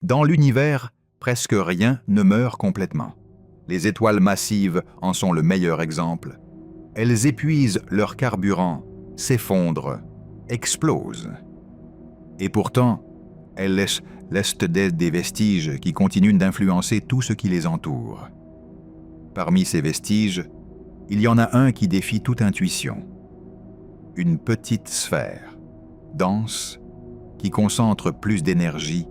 Dans l'univers, presque rien ne meurt complètement. Les étoiles massives en sont le meilleur exemple. Elles épuisent leur carburant, s'effondrent, explosent. Et pourtant, elles laissent des vestiges qui continuent d'influencer tout ce qui les entoure. Parmi ces vestiges, il y en a un qui défie toute intuition. Une petite sphère, dense, qui concentre plus d'énergie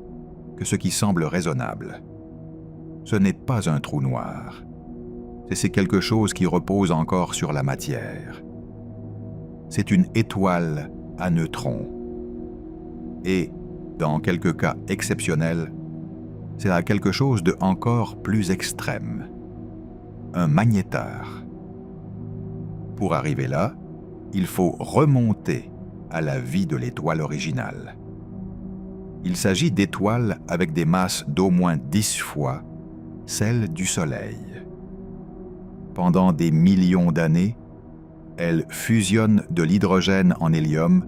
que ce qui semble raisonnable. Ce n'est pas un trou noir. C'est quelque chose qui repose encore sur la matière. C'est une étoile à neutrons. Et, dans quelques cas exceptionnels, c'est à quelque chose de encore plus extrême. Un magnétar. Pour arriver là, il faut remonter à la vie de l'étoile originale. Il s'agit d'étoiles avec des masses d'au moins 10 fois celles du Soleil. Pendant des millions d'années, elles fusionnent de l'hydrogène en hélium,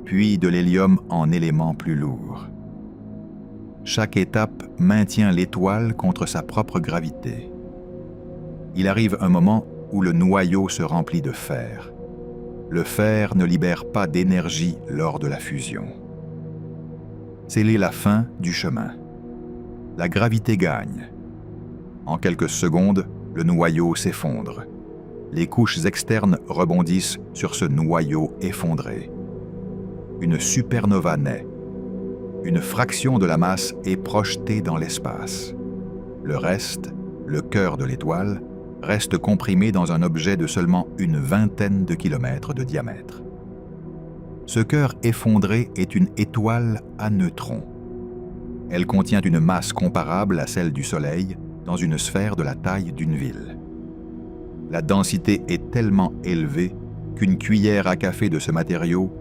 puis de l'hélium en éléments plus lourds. Chaque étape maintient l'étoile contre sa propre gravité. Il arrive un moment où le noyau se remplit de fer. Le fer ne libère pas d'énergie lors de la fusion. C'est la fin du chemin. La gravité gagne. En quelques secondes, le noyau s'effondre. Les couches externes rebondissent sur ce noyau effondré. Une supernova naît. Une fraction de la masse est projetée dans l'espace. Le reste, le cœur de l'étoile, reste comprimé dans un objet de seulement une vingtaine de kilomètres de diamètre. Ce cœur effondré est une étoile à neutrons. Elle contient une masse comparable à celle du Soleil dans une sphère de la taille d'une ville. La densité est tellement élevée qu'une cuillère à café de ce matériau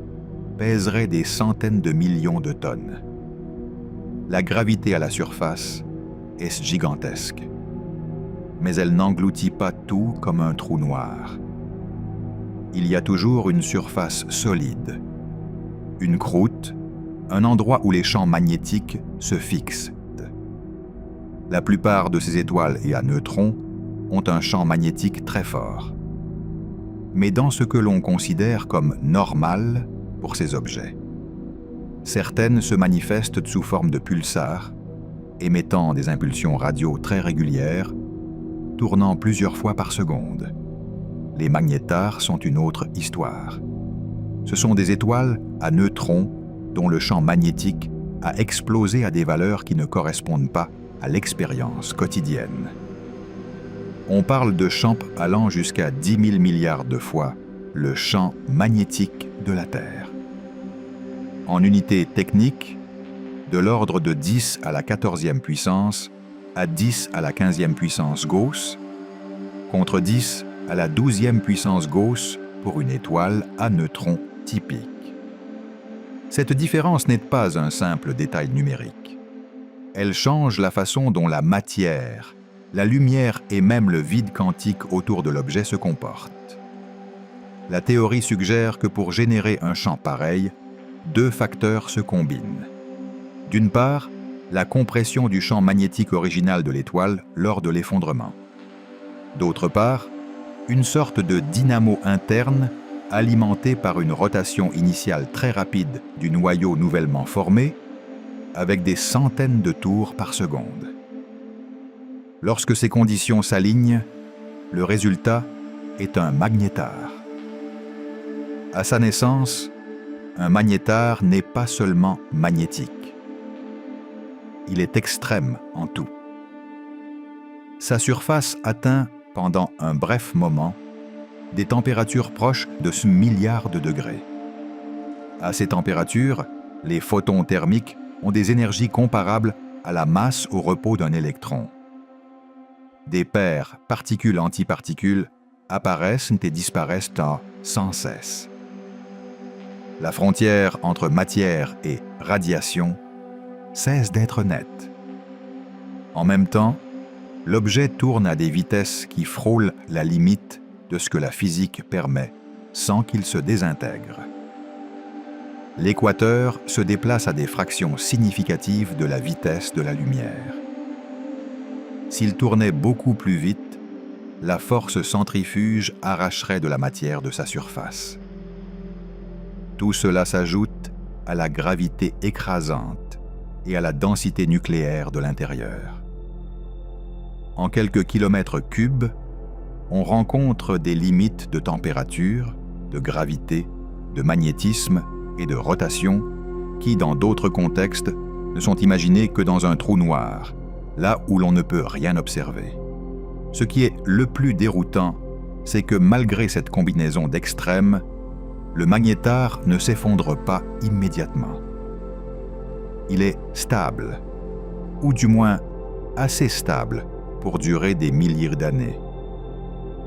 pèserait des centaines de millions de tonnes. La gravité à la surface est gigantesque. Mais elle n'engloutit pas tout comme un trou noir. Il y a toujours une surface solide, une croûte, un endroit où les champs magnétiques se fixent. La plupart de ces étoiles et à neutrons ont un champ magnétique très fort. Mais dans ce que l'on considère comme normal pour ces objets, certaines se manifestent sous forme de pulsars, émettant des impulsions radio très régulières, tournant plusieurs fois par seconde. Les magnétars sont une autre histoire. Ce sont des étoiles à neutrons dont le champ magnétique a explosé à des valeurs qui ne correspondent pas à l'expérience quotidienne. On parle de champs allant jusqu'à 10 000 milliards de fois le champ magnétique de la Terre. En unité technique, de l'ordre de 10 à la 14e puissance à 10 à la 15e puissance Gauss, contre 10 à la 12e puissance Gauss pour une étoile à neutrons typique. Cette différence n'est pas un simple détail numérique. Elle change la façon dont la matière, la lumière et même le vide quantique autour de l'objet se comportent. La théorie suggère que pour générer un champ pareil, deux facteurs se combinent. D'une part, la compression du champ magnétique original de l'étoile lors de l'effondrement. D'autre part, une sorte de dynamo interne alimenté par une rotation initiale très rapide du noyau nouvellement formé, avec des centaines de tours par seconde. Lorsque ces conditions s'alignent, le résultat est un magnétar. À sa naissance, un magnétar n'est pas seulement magnétique. Il est extrême en tout. Sa surface atteint, pendant un bref moment, des températures proches de ce milliard de degrés. À ces températures, les photons thermiques ont des énergies comparables à la masse au repos d'un électron. Des paires particules-antiparticules apparaissent et disparaissent sans cesse. La frontière entre matière et radiation cesse d'être nette. En même temps, l'objet tourne à des vitesses qui frôlent la limite de ce que la physique permet, sans qu'il se désintègre. l'équateur se déplace à des fractions significatives de la vitesse de la lumière. S'il tournait beaucoup plus vite, la force centrifuge arracherait de la matière de sa surface. Tout cela s'ajoute à la gravité écrasante et à la densité nucléaire de l'intérieur. En quelques kilomètres cubes, on rencontre des limites de température, de gravité, de magnétisme et de rotation qui, dans d'autres contextes, ne sont imaginées que dans un trou noir, là où l'on ne peut rien observer. Ce qui est le plus déroutant, c'est que malgré cette combinaison d'extrêmes, le magnétar ne s'effondre pas immédiatement. Il est stable, ou du moins assez stable pour durer des milliers d'années.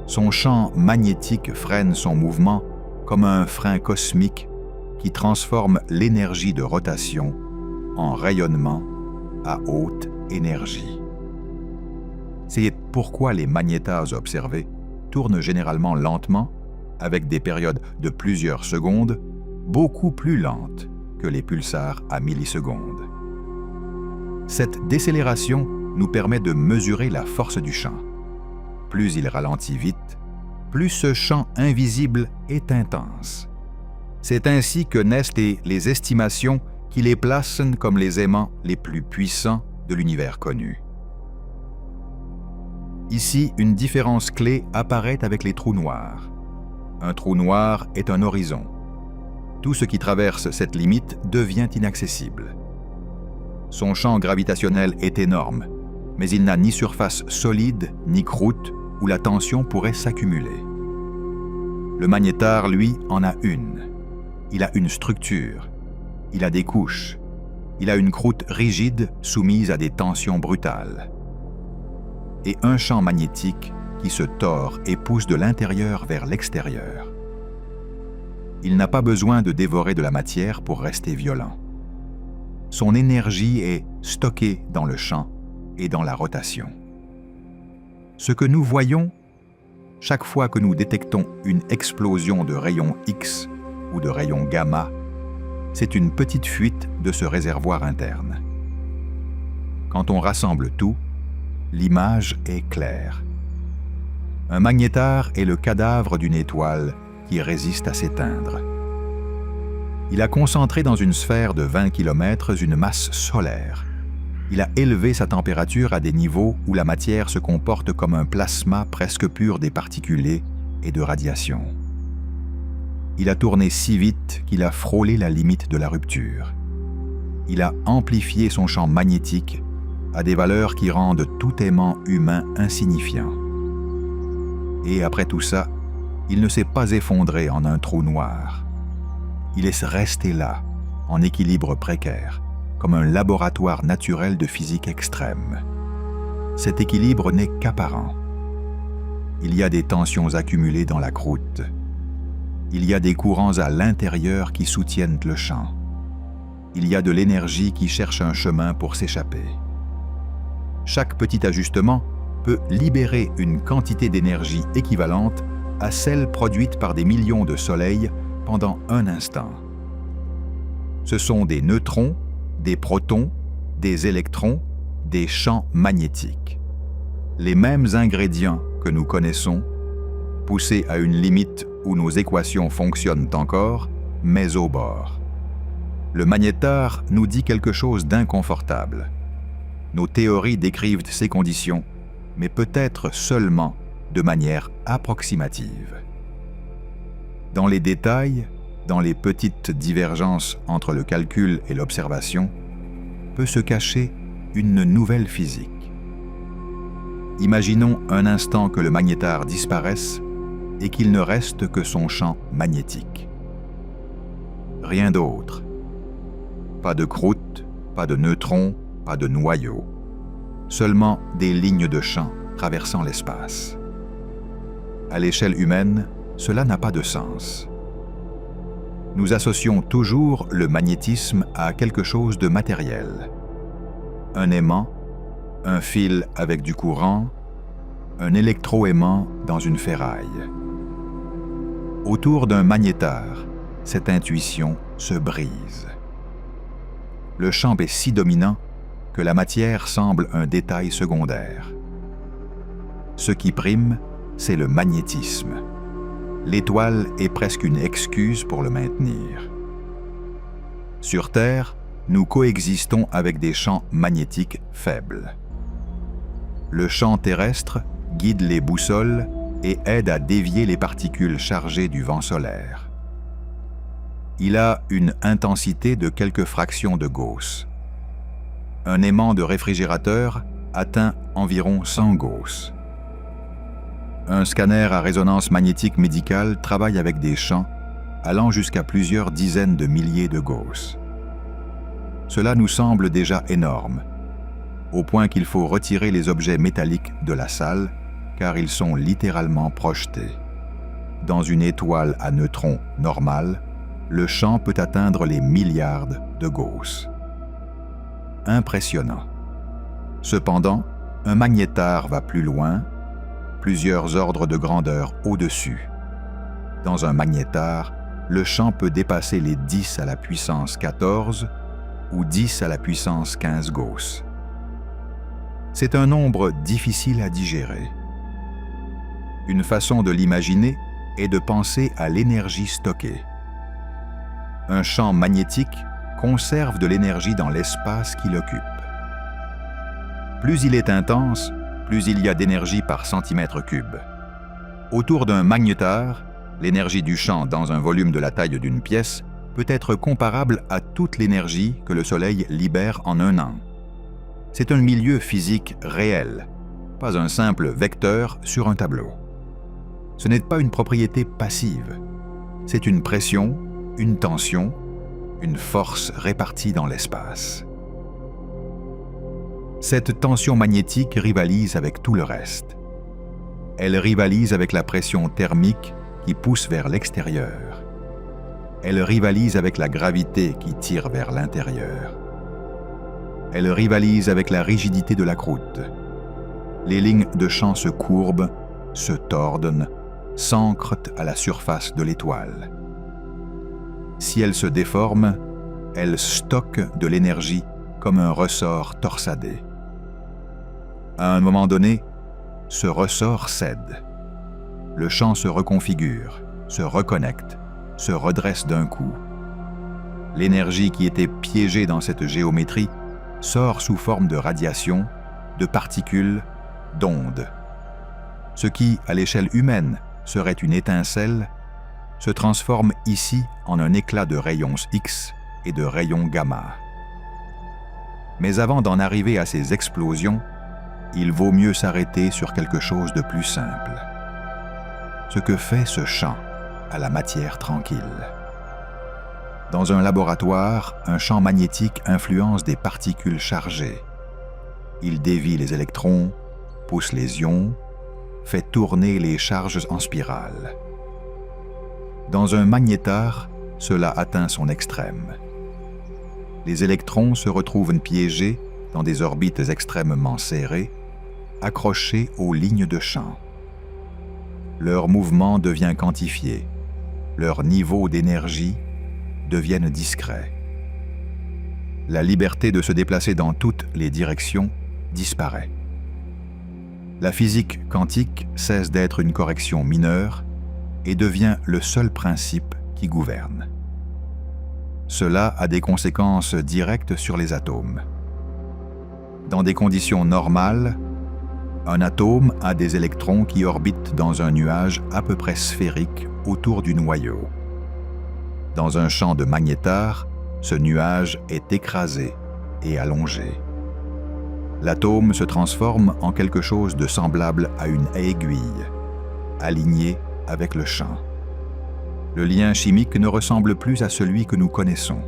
Son champ magnétique freine son mouvement comme un frein cosmique qui transforme l'énergie de rotation en rayonnement à haute énergie. C'est pourquoi les magnétares observés tournent généralement lentement, avec des périodes de plusieurs secondes, beaucoup plus lentes que les pulsars à millisecondes. Cette décélération nous permet de mesurer la force du champ. Plus il ralentit vite, plus ce champ invisible est intense. C'est ainsi que naissent les estimations qui les placent comme les aimants les plus puissants de l'univers connu. Ici, une différence clé apparaît avec les trous noirs. Un trou noir est un horizon. Tout ce qui traverse cette limite devient inaccessible. Son champ gravitationnel est énorme, mais il n'a ni surface solide ni croûte où la tension pourrait s'accumuler. Le magnétar, lui, en a une. Il a une structure, il a des couches, il a une croûte rigide soumise à des tensions brutales. Et un champ magnétique qui se tord et pousse de l'intérieur vers l'extérieur. Il n'a pas besoin de dévorer de la matière pour rester violent. Son énergie est stockée dans le champ et dans la rotation. Ce que nous voyons, chaque fois que nous détectons une explosion de rayons X ou de rayons gamma, c'est une petite fuite de ce réservoir interne. Quand on rassemble tout, l'image est claire. Un magnétar est le cadavre d'une étoile qui résiste à s'éteindre. Il a concentré dans une sphère de 20 km une masse solaire. Il a élevé sa température à des niveaux où la matière se comporte comme un plasma presque pur des particulés et de radiation. Il a tourné si vite qu'il a frôlé la limite de la rupture. Il a amplifié son champ magnétique à des valeurs qui rendent tout aimant humain insignifiant. Et après tout ça, il ne s'est pas effondré en un trou noir. Il est resté là, en équilibre précaire, comme un laboratoire naturel de physique extrême. Cet équilibre n'est qu'apparent. Il y a des tensions accumulées dans la croûte. Il y a des courants à l'intérieur qui soutiennent le champ. Il y a de l'énergie qui cherche un chemin pour s'échapper. Chaque petit ajustement peut libérer une quantité d'énergie équivalente à celle produite par des millions de soleils pendant un instant. Ce sont des neutrons, des protons, des électrons, des champs magnétiques. Les mêmes ingrédients que nous connaissons, poussés à une limite où nos équations fonctionnent encore, mais au bord. Le magnétar nous dit quelque chose d'inconfortable. Nos théories décrivent ces conditions, mais peut-être seulement de manière approximative. Dans les détails, dans les petites divergences entre le calcul et l'observation, peut se cacher une nouvelle physique. Imaginons un instant que le magnétar disparaisse et qu'il ne reste que son champ magnétique. Rien d'autre. Pas de croûte, pas de neutrons, pas de noyau. Seulement des lignes de champ traversant l'espace. À l'échelle humaine, cela n'a pas de sens. Nous associons toujours le magnétisme à quelque chose de matériel. Un aimant, un fil avec du courant, un électroaimant dans une ferraille. Autour d'un magnétar, cette intuition se brise. Le champ est si dominant que la matière semble un détail secondaire. Ce qui prime, c'est le magnétisme. L'étoile est presque une excuse pour le maintenir. Sur Terre, nous coexistons avec des champs magnétiques faibles. Le champ terrestre guide les boussoles et aide à dévier les particules chargées du vent solaire. Il a une intensité de quelques fractions de Gauss. Un aimant de réfrigérateur atteint environ 100 Gauss. Un scanner à résonance magnétique médicale travaille avec des champs allant jusqu'à plusieurs dizaines de milliers de Gauss. Cela nous semble déjà énorme, au point qu'il faut retirer les objets métalliques de la salle car ils sont littéralement projetés. Dans une étoile à neutrons normale, le champ peut atteindre les milliards de Gauss. Impressionnant. Cependant, un magnétar va plus loin, plusieurs ordres de grandeur au-dessus. Dans un magnétar, le champ peut dépasser les 10 à la puissance 14 ou 10 à la puissance 15 Gauss. C'est un nombre difficile à digérer. Une façon de l'imaginer est de penser à l'énergie stockée. Un champ magnétique conserve de l'énergie dans l'espace qu'il occupe. Plus il est intense, plus il y a d'énergie par centimètre cube. Autour d'un magnétar, l'énergie du champ dans un volume de la taille d'une pièce peut être comparable à toute l'énergie que le Soleil libère en un an. C'est un milieu physique réel, pas un simple vecteur sur un tableau. Ce n'est pas une propriété passive, c'est une pression, une tension, une force répartie dans l'espace. Cette tension magnétique rivalise avec tout le reste. Elle rivalise avec la pression thermique qui pousse vers l'extérieur. Elle rivalise avec la gravité qui tire vers l'intérieur. Elle rivalise avec la rigidité de la croûte. Les lignes de champ se courbent, se tordent, s'ancrent à la surface de l'étoile. Si elle se déforme, elle stocke de l'énergie comme un ressort torsadé. À un moment donné, ce ressort cède. Le champ se reconfigure, se reconnecte, se redresse d'un coup. L'énergie qui était piégée dans cette géométrie sort sous forme de radiation, de particules, d'ondes. Ce qui, à l'échelle humaine, serait une étincelle, se transforme ici en un éclat de rayons X et de rayons gamma. Mais avant d'en arriver à ces explosions, il vaut mieux s'arrêter sur quelque chose de plus simple. Ce que fait ce champ à la matière tranquille. Dans un laboratoire, un champ magnétique influence des particules chargées. Il dévie les électrons, pousse les ions, fait tourner les charges en spirale. Dans un magnétar, cela atteint son extrême. Les électrons se retrouvent piégés dans des orbites extrêmement serrées, accrochés aux lignes de champ. Leur mouvement devient quantifié, leur niveau d'énergie deviennent discrets. La liberté de se déplacer dans toutes les directions disparaît. La physique quantique cesse d'être une correction mineure et devient le seul principe qui gouverne. Cela a des conséquences directes sur les atomes. Dans des conditions normales, un atome a des électrons qui orbitent dans un nuage à peu près sphérique autour du noyau. Dans un champ de magnétar, ce nuage est écrasé et allongé. L'atome se transforme en quelque chose de semblable à une aiguille, alignée avec le champ. Le lien chimique ne ressemble plus à celui que nous connaissons.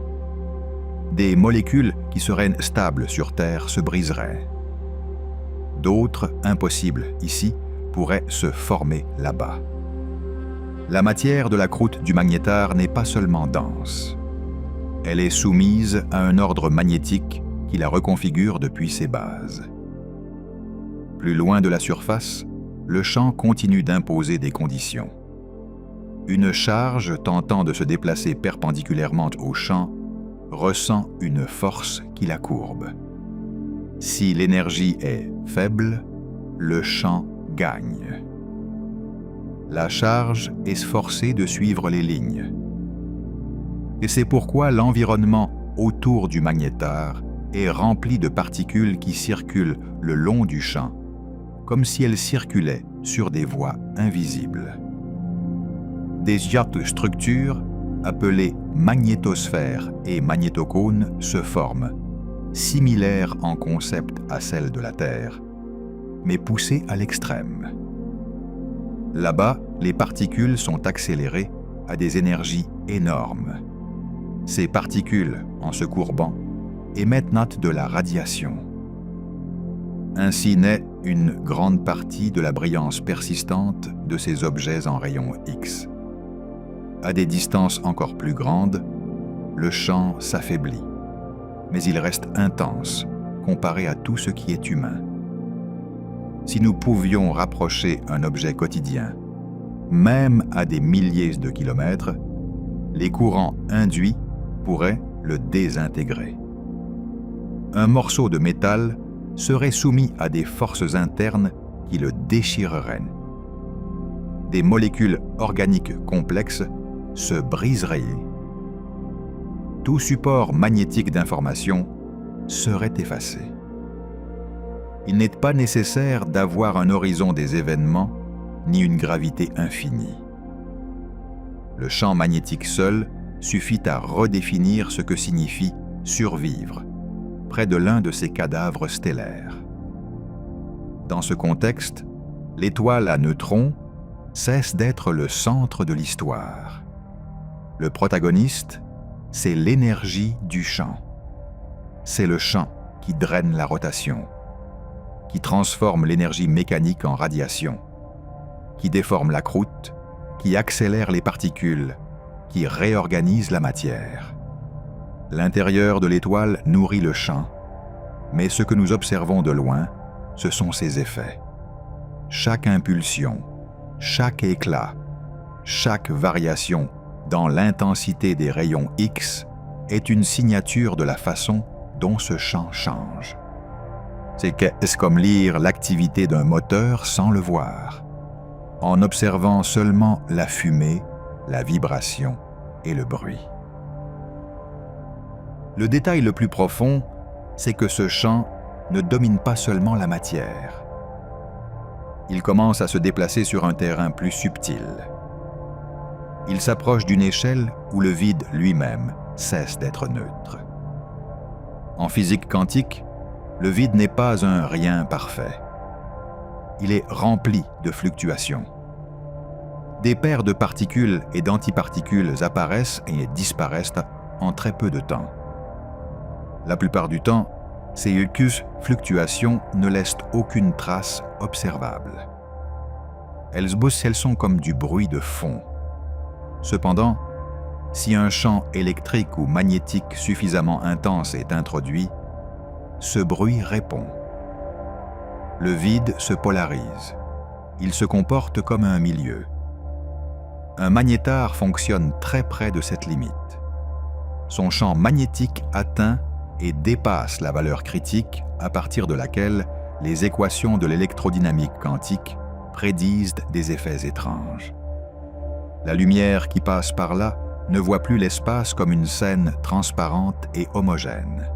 Des molécules qui seraient stables sur Terre se briseraient. D'autres, impossibles ici, pourraient se former là-bas. La matière de la croûte du magnétar n'est pas seulement dense. Elle est soumise à un ordre magnétique qui la reconfigure depuis ses bases. Plus loin de la surface, le champ continue d'imposer des conditions. Une charge tentant de se déplacer perpendiculairement au champ ressent une force qui la courbe. Si l'énergie est faible, le champ gagne. La charge est forcée de suivre les lignes. Et c'est pourquoi l'environnement autour du magnétar est rempli de particules qui circulent le long du champ, comme si elles circulaient sur des voies invisibles. Des yachts structures, appelées magnétosphères et magnétocônes, se forment, similaires en concept à celles de la Terre, mais poussées à l'extrême. Là-bas, les particules sont accélérées à des énergies énormes. Ces particules, en se courbant, émettent de la radiation. Ainsi naît une grande partie de la brillance persistante de ces objets en rayon X. À des distances encore plus grandes, le champ s'affaiblit, mais il reste intense comparé à tout ce qui est humain. Si nous pouvions rapprocher un objet quotidien, même à des milliers de kilomètres, les courants induits pourraient le désintégrer. Un morceau de métal serait soumis à des forces internes qui le déchireraient. Des molécules organiques complexes se briseraient. Tout support magnétique d'information serait effacé. Il n'est pas nécessaire d'avoir un horizon des événements ni une gravité infinie. Le champ magnétique seul suffit à redéfinir ce que signifie survivre près de l'un de ces cadavres stellaires. Dans ce contexte, l'étoile à neutrons cesse d'être le centre de l'histoire. Le protagoniste, c'est l'énergie du champ. C'est le champ qui draine la rotation, qui transforme l'énergie mécanique en radiation, qui déforme la croûte, qui accélère les particules, qui réorganise la matière. L'intérieur de l'étoile nourrit le champ, mais ce que nous observons de loin, ce sont ses effets. Chaque impulsion, chaque éclat, chaque variation dans l'intensité des rayons X est une signature de la façon dont ce champ change. C'est comme lire l'activité d'un moteur sans le voir, en observant seulement la fumée, la vibration et le bruit. Le détail le plus profond, c'est que ce champ ne domine pas seulement la matière. Il commence à se déplacer sur un terrain plus subtil. Il s'approche d'une échelle où le vide lui-même cesse d'être neutre. En physique quantique, le vide n'est pas un rien parfait. Il est rempli de fluctuations. Des paires de particules et d'antiparticules apparaissent et disparaissent en très peu de temps. La plupart du temps, ces fluctuations ne laissent aucune trace observable. Elles sont comme du bruit de fond. Cependant, si un champ électrique ou magnétique suffisamment intense est introduit, ce bruit répond. Le vide se polarise. Il se comporte comme un milieu. Un magnétar fonctionne très près de cette limite. Son champ magnétique atteint et dépasse la valeur critique à partir de laquelle les équations de l'électrodynamique quantique prédisent des effets étranges. La lumière qui passe par là ne voit plus l'espace comme une scène transparente et homogène.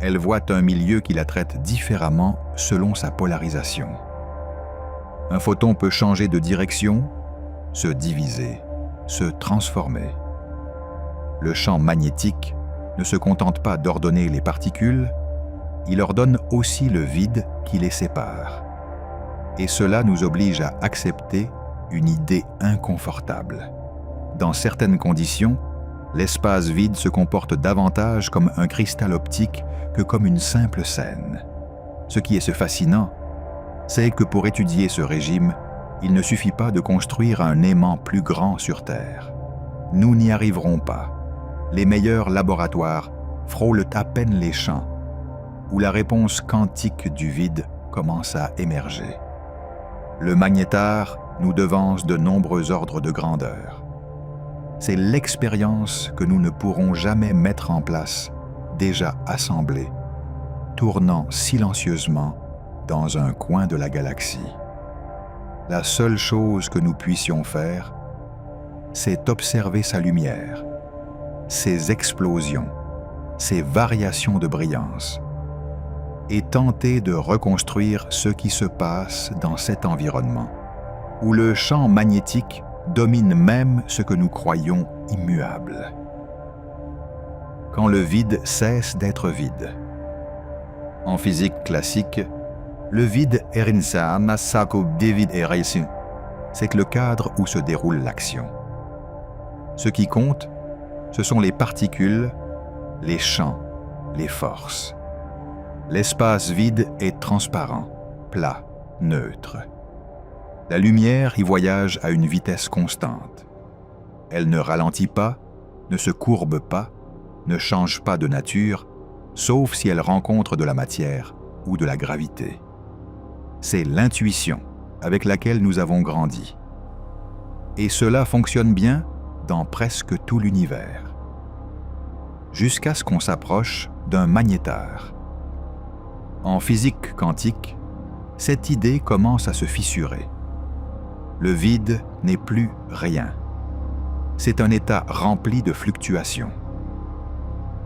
Elle voit un milieu qui la traite différemment selon sa polarisation. Un photon peut changer de direction, se diviser, se transformer. Le champ magnétique ne se contente pas d'ordonner les particules, il ordonne aussi le vide qui les sépare. Et cela nous oblige à accepter une idée inconfortable. Dans certaines conditions, l'espace vide se comporte davantage comme un cristal optique que comme une simple scène. Ce qui est fascinant, c'est que pour étudier ce régime, il ne suffit pas de construire un aimant plus grand sur Terre. Nous n'y arriverons pas. Les meilleurs laboratoires frôlent à peine les champs, où la réponse quantique du vide commence à émerger. Le magnétar nous devance de nombreux ordres de grandeur. C'est l'expérience que nous ne pourrons jamais mettre en place, déjà assemblée, tournant silencieusement dans un coin de la galaxie. La seule chose que nous puissions faire, c'est observer sa lumière, ses explosions, ses variations de brillance, et tenter de reconstruire ce qui se passe dans cet environnement, où le champ magnétique domine même ce que nous croyons immuable. Quand le vide cesse d'être vide. En physique classique, le vide c'est le cadre où se déroule l'action. Ce qui compte, ce sont les particules, les champs, les forces. L'espace vide est transparent, plat, neutre. La lumière y voyage à une vitesse constante. Elle ne ralentit pas, ne se courbe pas, ne change pas de nature, sauf si elle rencontre de la matière ou de la gravité. C'est l'intuition avec laquelle nous avons grandi. Et cela fonctionne bien dans presque tout l'univers. Jusqu'à ce qu'on s'approche d'un magnétar. En physique quantique, cette idée commence à se fissurer. Le vide n'est plus rien. C'est un état rempli de fluctuations.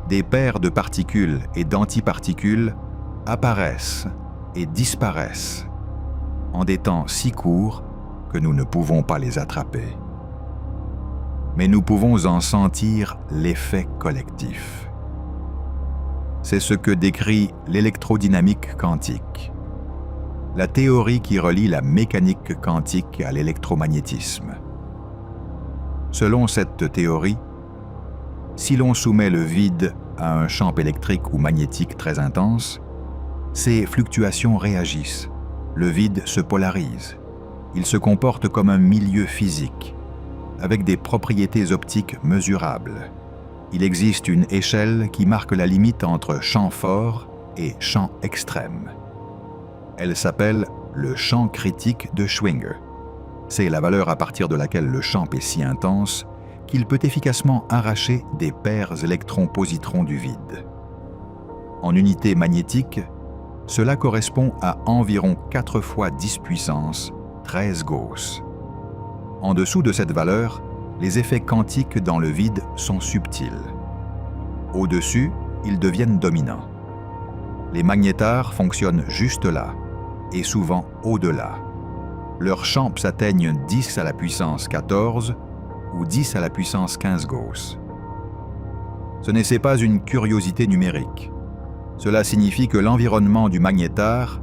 Des paires de particules et d'antiparticules apparaissent et disparaissent en des temps si courts que nous ne pouvons pas les attraper. Mais nous pouvons en sentir l'effet collectif. C'est ce que décrit l'électrodynamique quantique, la théorie qui relie la mécanique quantique à l'électromagnétisme. Selon cette théorie, si l'on soumet le vide à un champ électrique ou magnétique très intense, ces fluctuations réagissent, le vide se polarise, il se comporte comme un milieu physique, avec des propriétés optiques mesurables. Il existe une échelle qui marque la limite entre champ fort et champ extrême. Elle s'appelle le champ critique de Schwinger. C'est la valeur à partir de laquelle le champ est si intense qu'il peut efficacement arracher des paires électrons-positrons du vide. En unité magnétique, cela correspond à environ 4 fois 10 puissance 13 Gauss. En dessous de cette valeur, les effets quantiques dans le vide sont subtils. Au-dessus, ils deviennent dominants. Les magnétars fonctionnent juste là, et souvent au-delà. Leurs champs atteignent 10 à la puissance 14 ou 10 à la puissance 15 Gauss. Ce n'est pas une curiosité numérique. Cela signifie que l'environnement du magnétar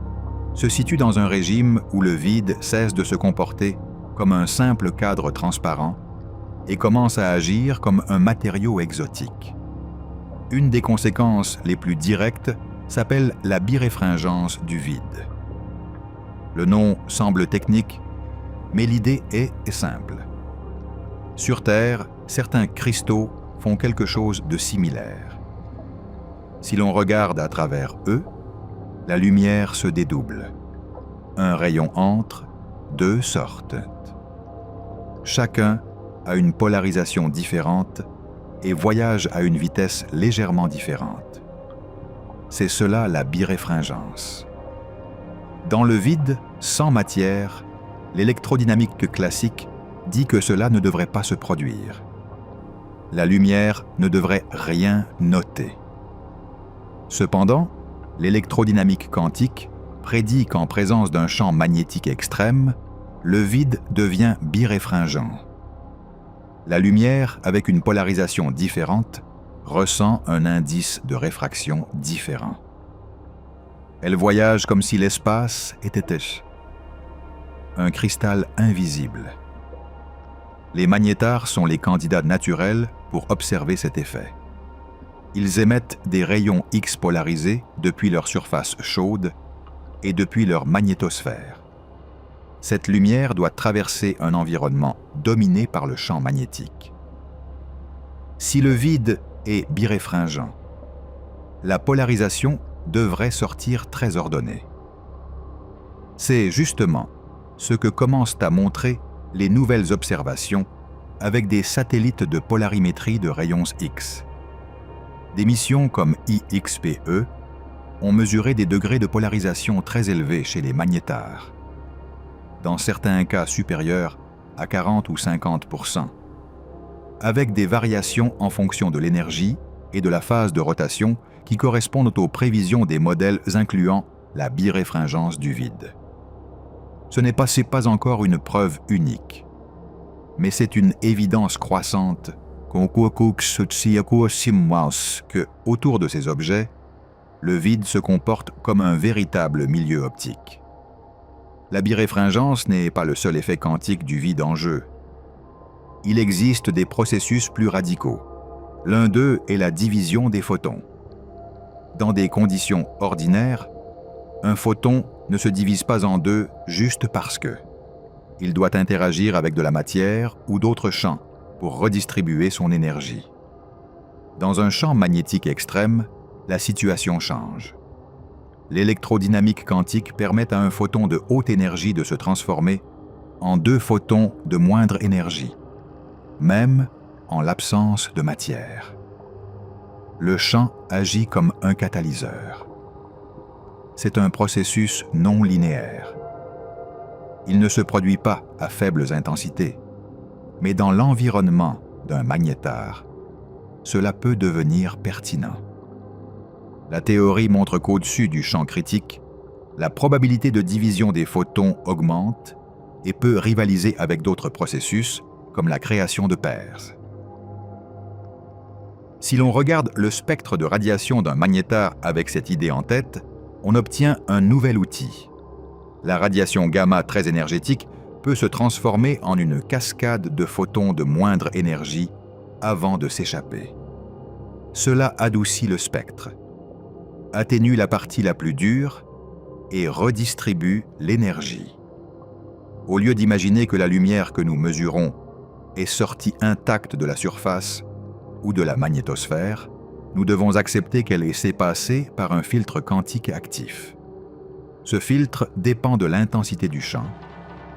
se situe dans un régime où le vide cesse de se comporter comme un simple cadre transparent et commence à agir comme un matériau exotique. Une des conséquences les plus directes s'appelle la biréfringence du vide. Le nom semble technique, mais l'idée est simple. Sur Terre, certains cristaux font quelque chose de similaire. Si l'on regarde à travers eux, la lumière se dédouble. Un rayon entre, deux sortent. Chacun a une polarisation différente et voyage à une vitesse légèrement différente. C'est cela la biréfringence. Dans le vide, sans matière, l'électrodynamique classique dit que cela ne devrait pas se produire. La lumière ne devrait rien noter. Cependant, l'électrodynamique quantique prédit qu'en présence d'un champ magnétique extrême, le vide devient biréfringent. La lumière, avec une polarisation différente, ressent un indice de réfraction différent. Elle voyage comme si l'espace était un cristal invisible. Les magnétars sont les candidats naturels pour observer cet effet. Ils émettent des rayons X polarisés depuis leur surface chaude et depuis leur magnétosphère. Cette lumière doit traverser un environnement dominé par le champ magnétique. Si le vide est biréfringent, la polarisation devrait sortir très ordonnée. C'est justement ce que commencent à montrer les nouvelles observations avec des satellites de polarimétrie de rayons X. Des missions comme IXPE ont mesuré des degrés de polarisation très élevés chez les magnétars, dans certains cas supérieurs à 40 ou 50%, avec des variations en fonction de l'énergie et de la phase de rotation qui correspondent aux prévisions des modèles incluant la biréfringence du vide. Ce n'est pas encore une preuve unique, mais c'est une évidence croissante que, autour de ces objets, le vide se comporte comme un véritable milieu optique. La biréfringence n'est pas le seul effet quantique du vide en jeu. Il existe des processus plus radicaux. L'un d'eux est la division des photons. Dans des conditions ordinaires, un photon ne se divise pas en deux juste parce que. Il doit interagir avec de la matière ou d'autres champs pour redistribuer son énergie. Dans un champ magnétique extrême, la situation change. L'électrodynamique quantique permet à un photon de haute énergie de se transformer en deux photons de moindre énergie, même en l'absence de matière. Le champ agit comme un catalyseur. C'est un processus non linéaire. Il ne se produit pas à faibles intensités, mais dans l'environnement d'un magnétar, cela peut devenir pertinent. La théorie montre qu'au-dessus du champ critique, la probabilité de division des photons augmente et peut rivaliser avec d'autres processus, comme la création de pairs. Si l'on regarde le spectre de radiation d'un magnétar avec cette idée en tête, on obtient un nouvel outil. La radiation gamma très énergétique peut se transformer en une cascade de photons de moindre énergie avant de s'échapper. Cela adoucit le spectre, atténue la partie la plus dure et redistribue l'énergie. Au lieu d'imaginer que la lumière que nous mesurons est sortie intacte de la surface ou de la magnétosphère, nous devons accepter qu'elle est passée par un filtre quantique actif. Ce filtre dépend de l'intensité du champ,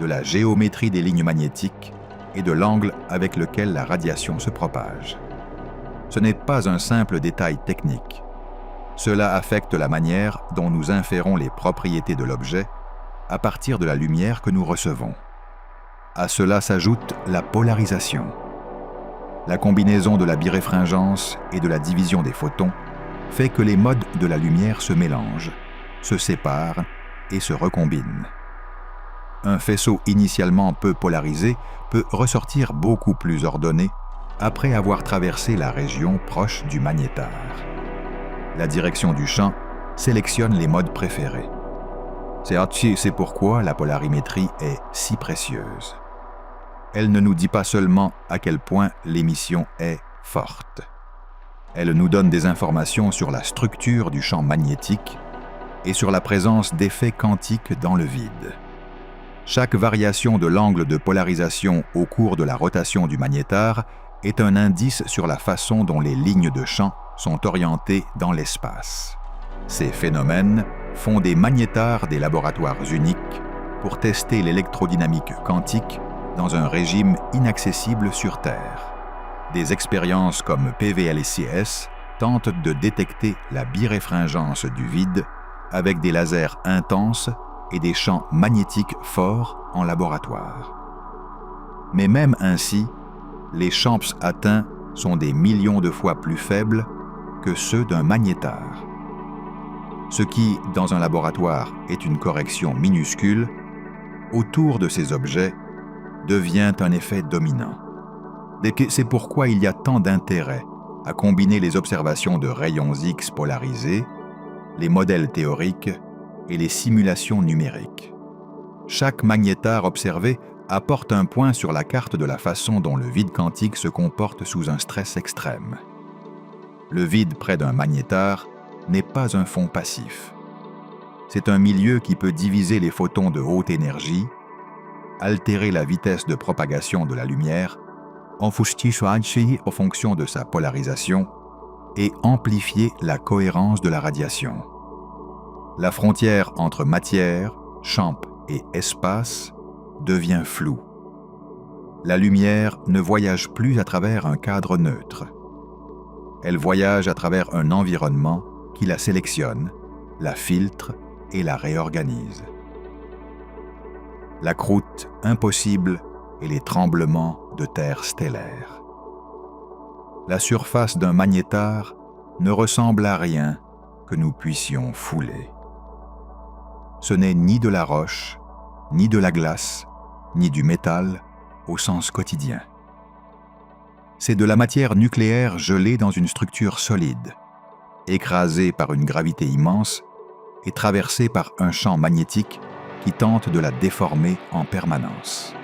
de la géométrie des lignes magnétiques et de l'angle avec lequel la radiation se propage. Ce n'est pas un simple détail technique. Cela affecte la manière dont nous inférons les propriétés de l'objet à partir de la lumière que nous recevons. À cela s'ajoute la polarisation. La combinaison de la biréfringence et de la division des photons fait que les modes de la lumière se mélangent, se séparent et se recombinent. Un faisceau initialement peu polarisé peut ressortir beaucoup plus ordonné après avoir traversé la région proche du magnétar. La direction du champ sélectionne les modes préférés. C'est pourquoi la polarimétrie est si précieuse. Elle ne nous dit pas seulement à quel point l'émission est forte. Elle nous donne des informations sur la structure du champ magnétique et sur la présence d'effets quantiques dans le vide. Chaque variation de l'angle de polarisation au cours de la rotation du magnétar est un indice sur la façon dont les lignes de champ sont orientées dans l'espace. Ces phénomènes font des magnétars des laboratoires uniques pour tester l'électrodynamique quantique dans un régime inaccessible sur Terre. Des expériences comme PVLCS tentent de détecter la biréfringence du vide avec des lasers intenses et des champs magnétiques forts en laboratoire. Mais même ainsi, les champs atteints sont des millions de fois plus faibles que ceux d'un magnétar. Ce qui, dans un laboratoire, est une correction minuscule, autour de ces objets, devient un effet dominant. C'est pourquoi il y a tant d'intérêt à combiner les observations de rayons X polarisés, les modèles théoriques et les simulations numériques. Chaque magnétar observé apporte un point sur la carte de la façon dont le vide quantique se comporte sous un stress extrême. Le vide près d'un magnétar n'est pas un fond passif. C'est un milieu qui peut diviser les photons de haute énergie, altérer la vitesse de propagation de la lumière en fonction de sa polarisation et amplifier la cohérence de la radiation. La frontière entre matière, champ et espace devient floue. La lumière ne voyage plus à travers un cadre neutre. Elle voyage à travers un environnement qui la sélectionne, la filtre et la réorganise. La croûte impossible et les tremblements de terre stellaire. La surface d'un magnétar ne ressemble à rien que nous puissions fouler. Ce n'est ni de la roche, ni de la glace, ni du métal au sens quotidien. C'est de la matière nucléaire gelée dans une structure solide, écrasée par une gravité immense et traversée par un champ magnétique qui tente de la déformer en permanence.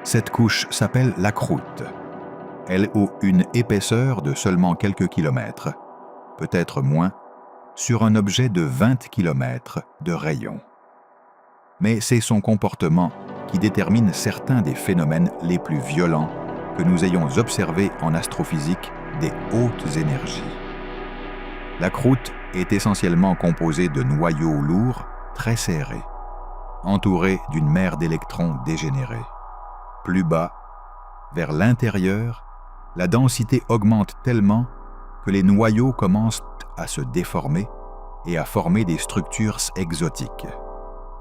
Cette couche s'appelle la croûte. Elle a une épaisseur de seulement quelques kilomètres, peut-être moins, sur un objet de 20 kilomètres de rayon. Mais c'est son comportement qui détermine certains des phénomènes les plus violents que nous ayons observés en astrophysique des hautes énergies. La croûte est essentiellement composée de noyaux lourds très serrés, entourés d'une mer d'électrons dégénérés. Plus bas, vers l'intérieur, la densité augmente tellement que les noyaux commencent à se déformer et à former des structures exotiques.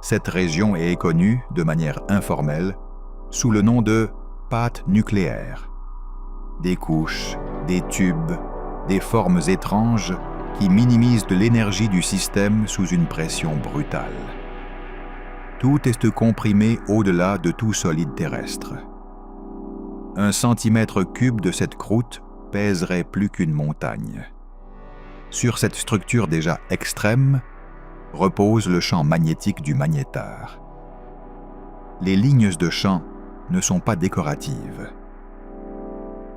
Cette région est connue de manière informelle sous le nom de pâte nucléaire. Des couches, des tubes, des formes étranges qui minimisent l'énergie du système sous une pression brutale. Tout est comprimé au-delà de tout solide terrestre. 1 centimètre cube de cette croûte pèserait plus qu'une montagne. Sur cette structure déjà extrême repose le champ magnétique du magnétar. Les lignes de champ ne sont pas décoratives.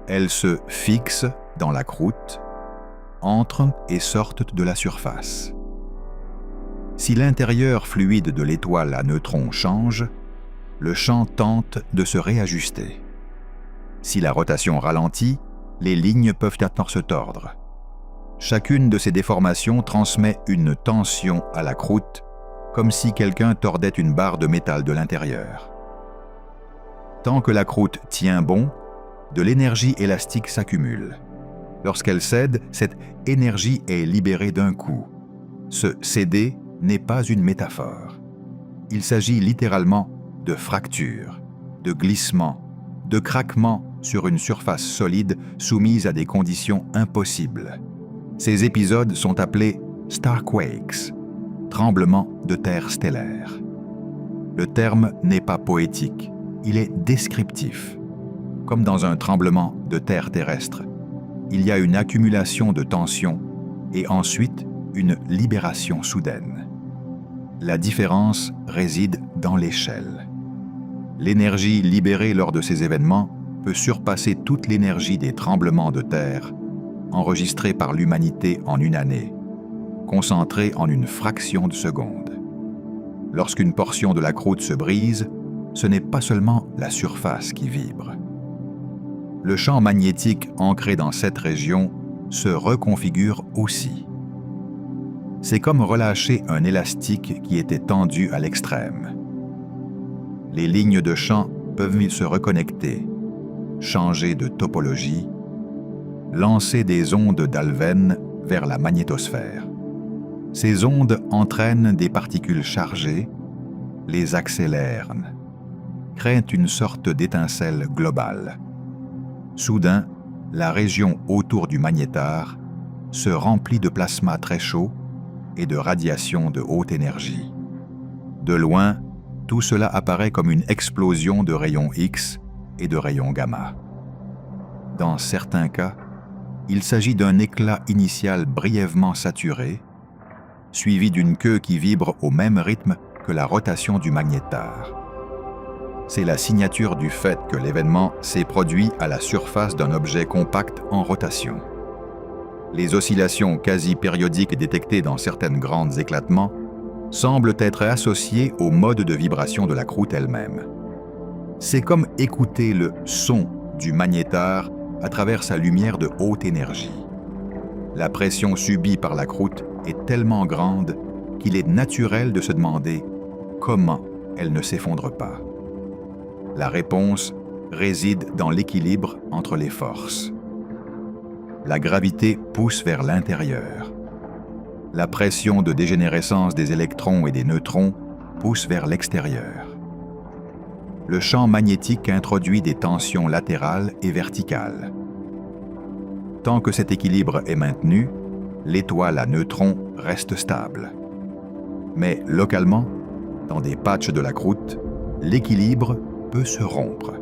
Elles se fixent dans la croûte, entrent et sortent de la surface. Si l'intérieur fluide de l'étoile à neutrons change, le champ tente de se réajuster. Si la rotation ralentit, les lignes peuvent attendre se tordre. Chacune de ces déformations transmet une tension à la croûte, comme si quelqu'un tordait une barre de métal de l'intérieur. Tant que la croûte tient bon, de l'énergie élastique s'accumule. Lorsqu'elle cède, cette énergie est libérée d'un coup. Ce céder n'est pas une métaphore. Il s'agit littéralement de fractures, de glissements, de craquements sur une surface solide soumise à des conditions impossibles. Ces épisodes sont appelés starquakes, tremblements de terre stellaire. Le terme n'est pas poétique, il est descriptif. Comme dans un tremblement de terre terrestre, il y a une accumulation de tension et ensuite une libération soudaine. La différence réside dans l'échelle. L'énergie libérée lors de ces événements peut surpasser toute l'énergie des tremblements de terre enregistrés par l'humanité en une année, concentrés en une fraction de seconde. Lorsqu'une portion de la croûte se brise, ce n'est pas seulement la surface qui vibre. Le champ magnétique ancré dans cette région se reconfigure aussi. C'est comme relâcher un élastique qui était tendu à l'extrême. Les lignes de champ peuvent se reconnecter, changer de topologie, lancer des ondes d'Alven vers la magnétosphère. Ces ondes entraînent des particules chargées, les accélèrent, créent une sorte d'étincelle globale. Soudain, la région autour du magnétar se remplit de plasma très chaud et de radiations de haute énergie. De loin, tout cela apparaît comme une explosion de rayons X et de rayons gamma. Dans certains cas, il s'agit d'un éclat initial brièvement saturé, suivi d'une queue qui vibre au même rythme que la rotation du magnétar. C'est la signature du fait que l'événement s'est produit à la surface d'un objet compact en rotation. Les oscillations quasi-périodiques détectées dans certains grands éclatements semblent être associées au mode de vibration de la croûte elle-même. C'est comme écouter le son du magnétar à travers sa lumière de haute énergie. La pression subie par la croûte est tellement grande qu'il est naturel de se demander comment elle ne s'effondre pas. La réponse réside dans l'équilibre entre les forces. La gravité pousse vers l'intérieur. La pression de dégénérescence des électrons et des neutrons pousse vers l'extérieur. Le champ magnétique introduit des tensions latérales et verticales. Tant que cet équilibre est maintenu, l'étoile à neutrons reste stable. Mais localement, dans des patchs de la croûte, l'équilibre peut se rompre.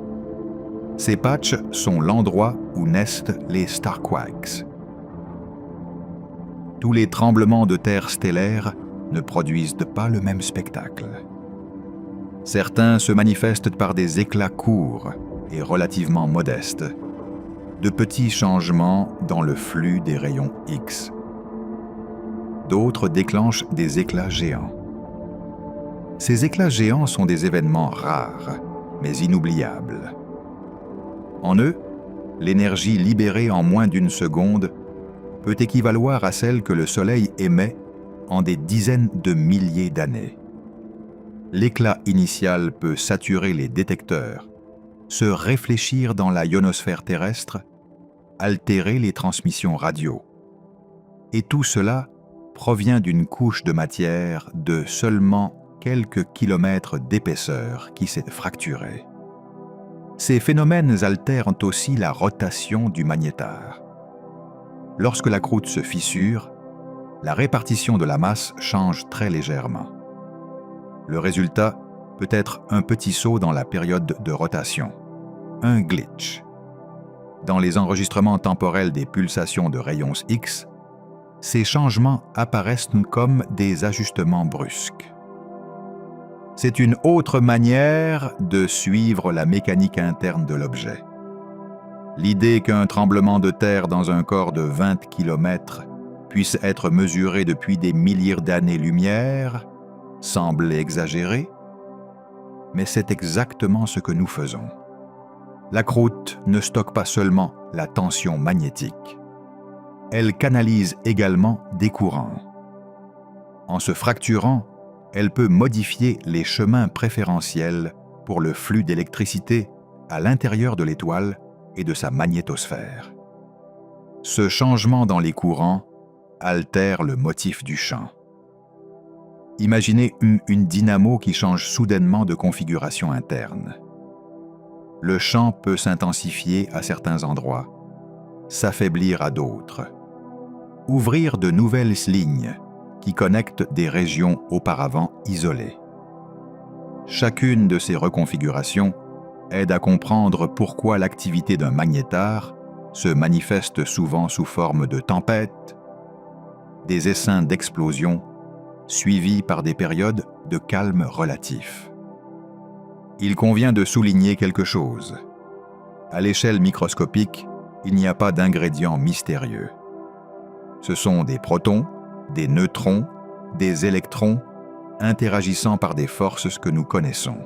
Ces patchs sont l'endroit où naissent les starquakes. Tous les tremblements de terre stellaires ne produisent pas le même spectacle. Certains se manifestent par des éclats courts et relativement modestes, de petits changements dans le flux des rayons X. D'autres déclenchent des éclats géants. Ces éclats géants sont des événements rares, mais inoubliables. En eux, l'énergie libérée en moins d'une seconde peut équivaloir à celle que le Soleil émet en des dizaines de milliers d'années. L'éclat initial peut saturer les détecteurs, se réfléchir dans la ionosphère terrestre, altérer les transmissions radio. Et tout cela provient d'une couche de matière de seulement quelques kilomètres d'épaisseur qui s'est fracturée. Ces phénomènes altèrent aussi la rotation du magnétar. Lorsque la croûte se fissure, la répartition de la masse change très légèrement. Le résultat peut être un petit saut dans la période de rotation, un glitch. Dans les enregistrements temporels des pulsations de rayons X, ces changements apparaissent comme des ajustements brusques. C'est une autre manière de suivre la mécanique interne de l'objet. L'idée qu'un tremblement de terre dans un corps de 20 km puisse être mesuré depuis des milliers d'années-lumière semble exagérée, mais c'est exactement ce que nous faisons. La croûte ne stocke pas seulement la tension magnétique, elle canalise également des courants. En se fracturant, elle peut modifier les chemins préférentiels pour le flux d'électricité à l'intérieur de l'étoile et de sa magnétosphère. Ce changement dans les courants altère le motif du champ. Imaginez une dynamo qui change soudainement de configuration interne. Le champ peut s'intensifier à certains endroits, s'affaiblir à d'autres, ouvrir de nouvelles lignes qui connectent des régions auparavant isolées. Chacune de ces reconfigurations aide à comprendre pourquoi l'activité d'un magnétar se manifeste souvent sous forme de tempêtes, des essaims d'explosion, suivis par des périodes de calme relatif. Il convient de souligner quelque chose. À l'échelle microscopique, il n'y a pas d'ingrédients mystérieux. Ce sont des protons, des neutrons, des électrons interagissant par des forces que nous connaissons.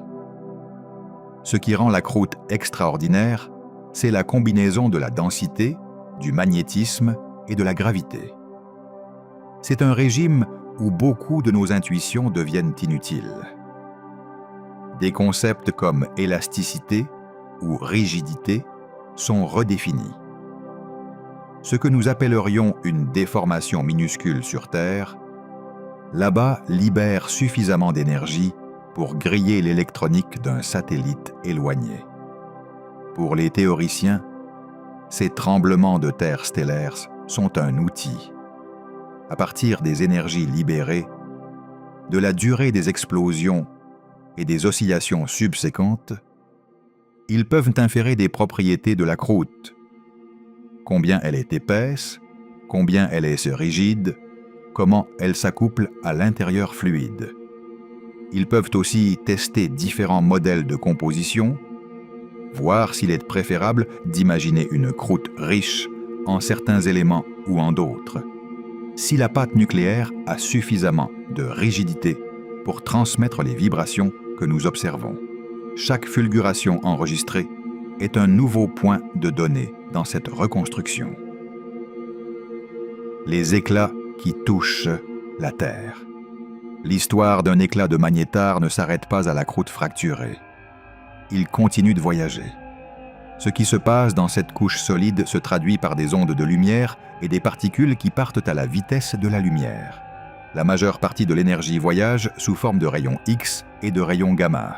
Ce qui rend la croûte extraordinaire, c'est la combinaison de la densité, du magnétisme et de la gravité. C'est un régime où beaucoup de nos intuitions deviennent inutiles. Des concepts comme élasticité ou rigidité sont redéfinis. Ce que nous appellerions une déformation minuscule sur Terre, là-bas libère suffisamment d'énergie pour griller l'électronique d'un satellite éloigné. Pour les théoriciens, ces tremblements de terre stellaires sont un outil. À partir des énergies libérées, de la durée des explosions et des oscillations subséquentes, ils peuvent inférer des propriétés de la croûte. Combien elle est épaisse, combien elle est rigide, comment elle s'accouple à l'intérieur fluide. Ils peuvent aussi tester différents modèles de composition, voir s'il est préférable d'imaginer une croûte riche en certains éléments ou en d'autres, si la pâte nucléaire a suffisamment de rigidité pour transmettre les vibrations que nous observons. Chaque fulguration enregistrée est un nouveau point de données dans cette reconstruction. Les éclats qui touchent la Terre. L'histoire d'un éclat de magnétar ne s'arrête pas à la croûte fracturée. Il continue de voyager. Ce qui se passe dans cette couche solide se traduit par des ondes de lumière et des particules qui partent à la vitesse de la lumière. La majeure partie de l'énergie voyage sous forme de rayons X et de rayons gamma.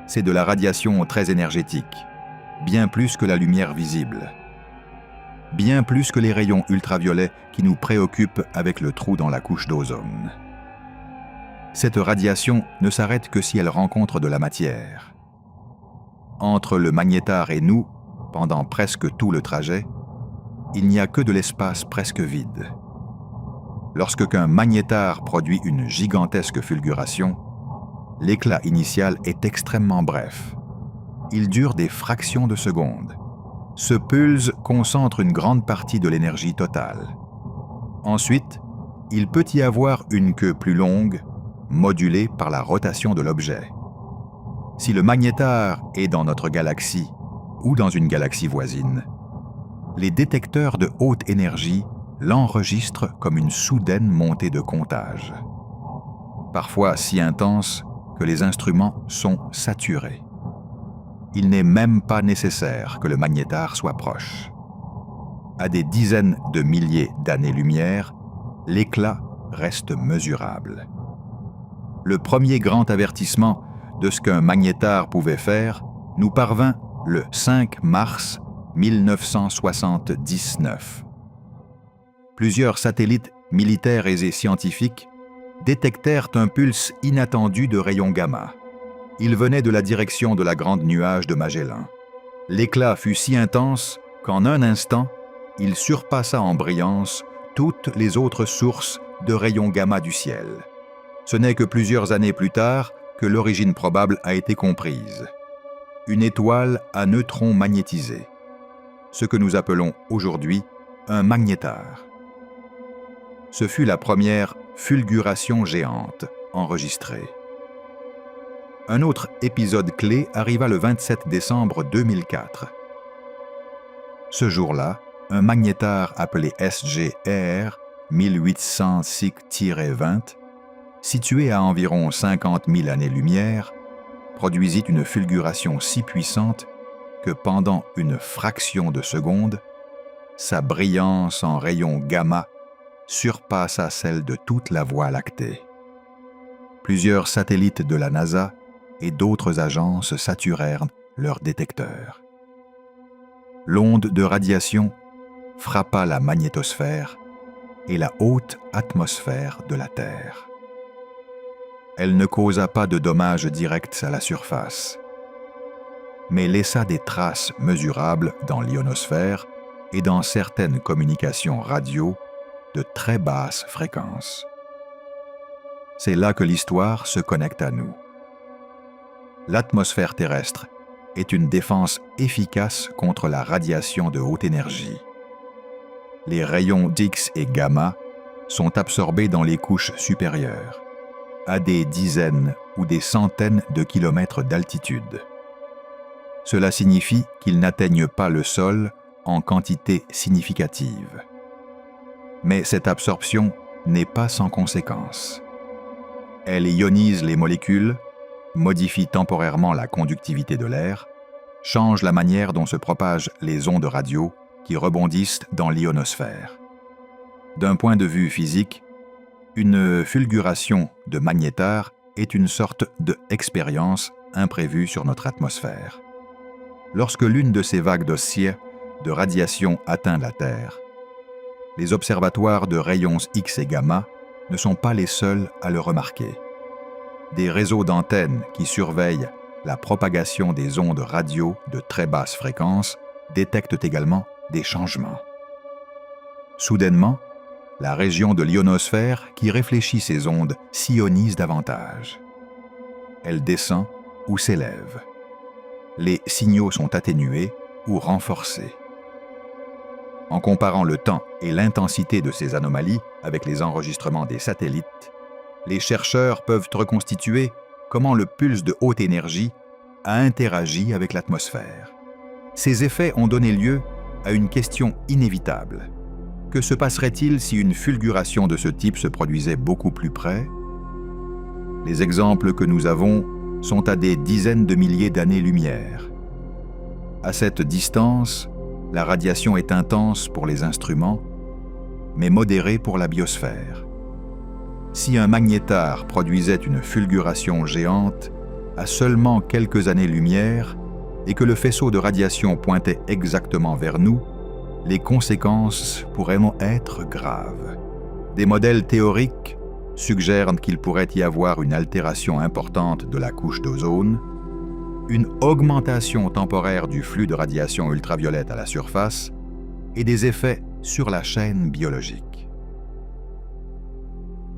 C'est de la radiation très énergétique, bien plus que la lumière visible. Bien plus que les rayons ultraviolets qui nous préoccupent avec le trou dans la couche d'ozone. Cette radiation ne s'arrête que si elle rencontre de la matière. Entre le magnétar et nous, pendant presque tout le trajet, il n'y a que de l'espace presque vide. Lorsqu'un magnétar produit une gigantesque fulguration, l'éclat initial est extrêmement bref. Il dure des fractions de secondes. Ce pulse concentre une grande partie de l'énergie totale. Ensuite, il peut y avoir une queue plus longue, modulée par la rotation de l'objet. Si le magnétar est dans notre galaxie ou dans une galaxie voisine, les détecteurs de haute énergie l'enregistrent comme une soudaine montée de comptage. Parfois si intense que les instruments sont saturés. Il n'est même pas nécessaire que le magnétar soit proche. À des dizaines de milliers d'années-lumière, l'éclat reste mesurable. Le premier grand avertissement de ce qu'un magnétar pouvait faire nous parvint le 5 mars 1979. Plusieurs satellites militaires et scientifiques détectèrent un pulse inattendu de rayons gamma. Il venait de la direction de la Grande Nuage de Magellan. L'éclat fut si intense qu'en un instant, il surpassa en brillance toutes les autres sources de rayons gamma du ciel. Ce n'est que plusieurs années plus tard que l'origine probable a été comprise. Une étoile à neutrons magnétisés. Ce que nous appelons aujourd'hui un magnétar. Ce fut la première fulguration géante enregistrée. Un autre épisode clé arriva le 27 décembre 2004. Ce jour-là, un magnétar appelé SGR 1806-20, situé à environ 50 000 années-lumière, produisit une fulguration si puissante que pendant une fraction de seconde, sa brillance en rayons gamma surpassa celle de toute la Voie lactée. Plusieurs satellites de la NASA et d'autres agences saturèrent leurs détecteurs. L'onde de radiation frappa la magnétosphère et la haute atmosphère de la Terre. Elle ne causa pas de dommages directs à la surface, mais laissa des traces mesurables dans l'ionosphère et dans certaines communications radio de très basse fréquence. C'est là que l'histoire se connecte à nous. L'atmosphère terrestre est une défense efficace contre la radiation de haute énergie. Les rayons d'X et gamma sont absorbés dans les couches supérieures, à des dizaines ou des centaines de kilomètres d'altitude. Cela signifie qu'ils n'atteignent pas le sol en quantité significative. Mais cette absorption n'est pas sans conséquence. Elle ionise les molécules, modifie temporairement la conductivité de l'air, change la manière dont se propagent les ondes radio qui rebondissent dans l'ionosphère. D'un point de vue physique, une fulguration de magnétar est une sorte d'expérience imprévue sur notre atmosphère. Lorsque l'une de ces vagues d'osier de radiation atteint la Terre, les observatoires de rayons X et gamma ne sont pas les seuls à le remarquer. Des réseaux d'antennes qui surveillent la propagation des ondes radio de très basse fréquence détectent également des changements. Soudainement, la région de l'ionosphère qui réfléchit ces ondes s'ionise davantage. Elle descend ou s'élève. Les signaux sont atténués ou renforcés. En comparant le temps et l'intensité de ces anomalies avec les enregistrements des satellites, les chercheurs peuvent reconstituer comment le pulse de haute énergie a interagi avec l'atmosphère. Ces effets ont donné lieu à une question inévitable. Que se passerait-il si une fulguration de ce type se produisait beaucoup plus près? Les exemples que nous avons sont à des dizaines de milliers d'années-lumière. À cette distance, la radiation est intense pour les instruments, mais modérée pour la biosphère. Si un magnétar produisait une fulguration géante à seulement quelques années-lumière et que le faisceau de radiation pointait exactement vers nous, les conséquences pourraient être graves. Des modèles théoriques suggèrent qu'il pourrait y avoir une altération importante de la couche d'ozone, une augmentation temporaire du flux de radiation ultraviolette à la surface et des effets sur la chaîne biologique.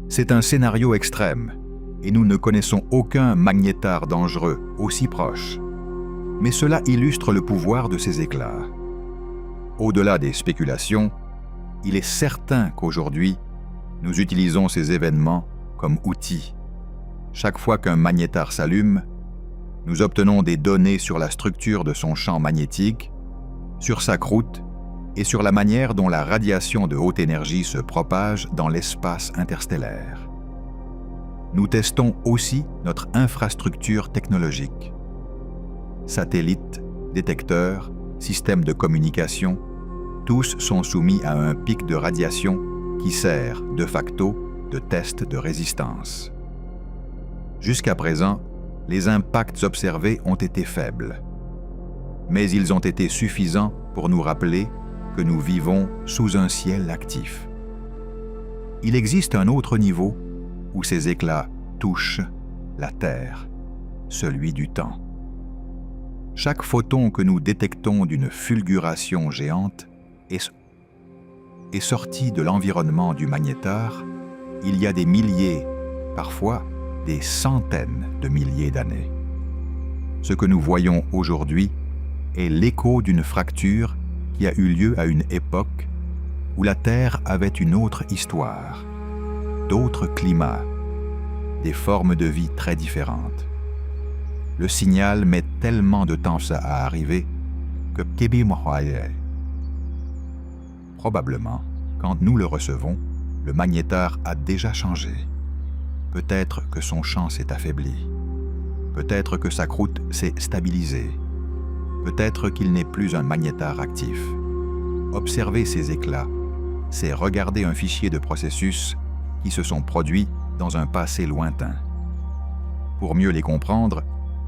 C'est un scénario extrême et nous ne connaissons aucun magnétar dangereux aussi proche. Mais cela illustre le pouvoir de ces éclats. Au-delà des spéculations, il est certain qu'aujourd'hui, nous utilisons ces événements comme outils. Chaque fois qu'un magnétar s'allume, nous obtenons des données sur la structure de son champ magnétique, sur sa croûte et sur la manière dont la radiation de haute énergie se propage dans l'espace interstellaire. Nous testons aussi notre infrastructure technologique. Satellites, détecteurs, systèmes de communication, tous sont soumis à un pic de radiation qui sert, de facto, de test de résistance. Jusqu'à présent, les impacts observés ont été faibles, mais ils ont été suffisants pour nous rappeler que nous vivons sous un ciel actif. Il existe un autre niveau où ces éclats touchent la Terre, celui du temps. Chaque photon que nous détectons d'une fulguration géante est sorti de l'environnement du magnétar il y a des milliers, parfois des centaines de milliers d'années. Ce que nous voyons aujourd'hui est l'écho d'une fracture qui a eu lieu à une époque où la Terre avait une autre histoire, d'autres climats, des formes de vie très différentes. Le signal met tellement de temps à arriver que probablement, quand nous le recevons, le magnétar a déjà changé. Peut-être que son champ s'est affaibli. Peut-être que sa croûte s'est stabilisée. Peut-être qu'il n'est plus un magnétar actif. Observer ces éclats, c'est regarder un fichier de processus qui se sont produits dans un passé lointain. Pour mieux les comprendre,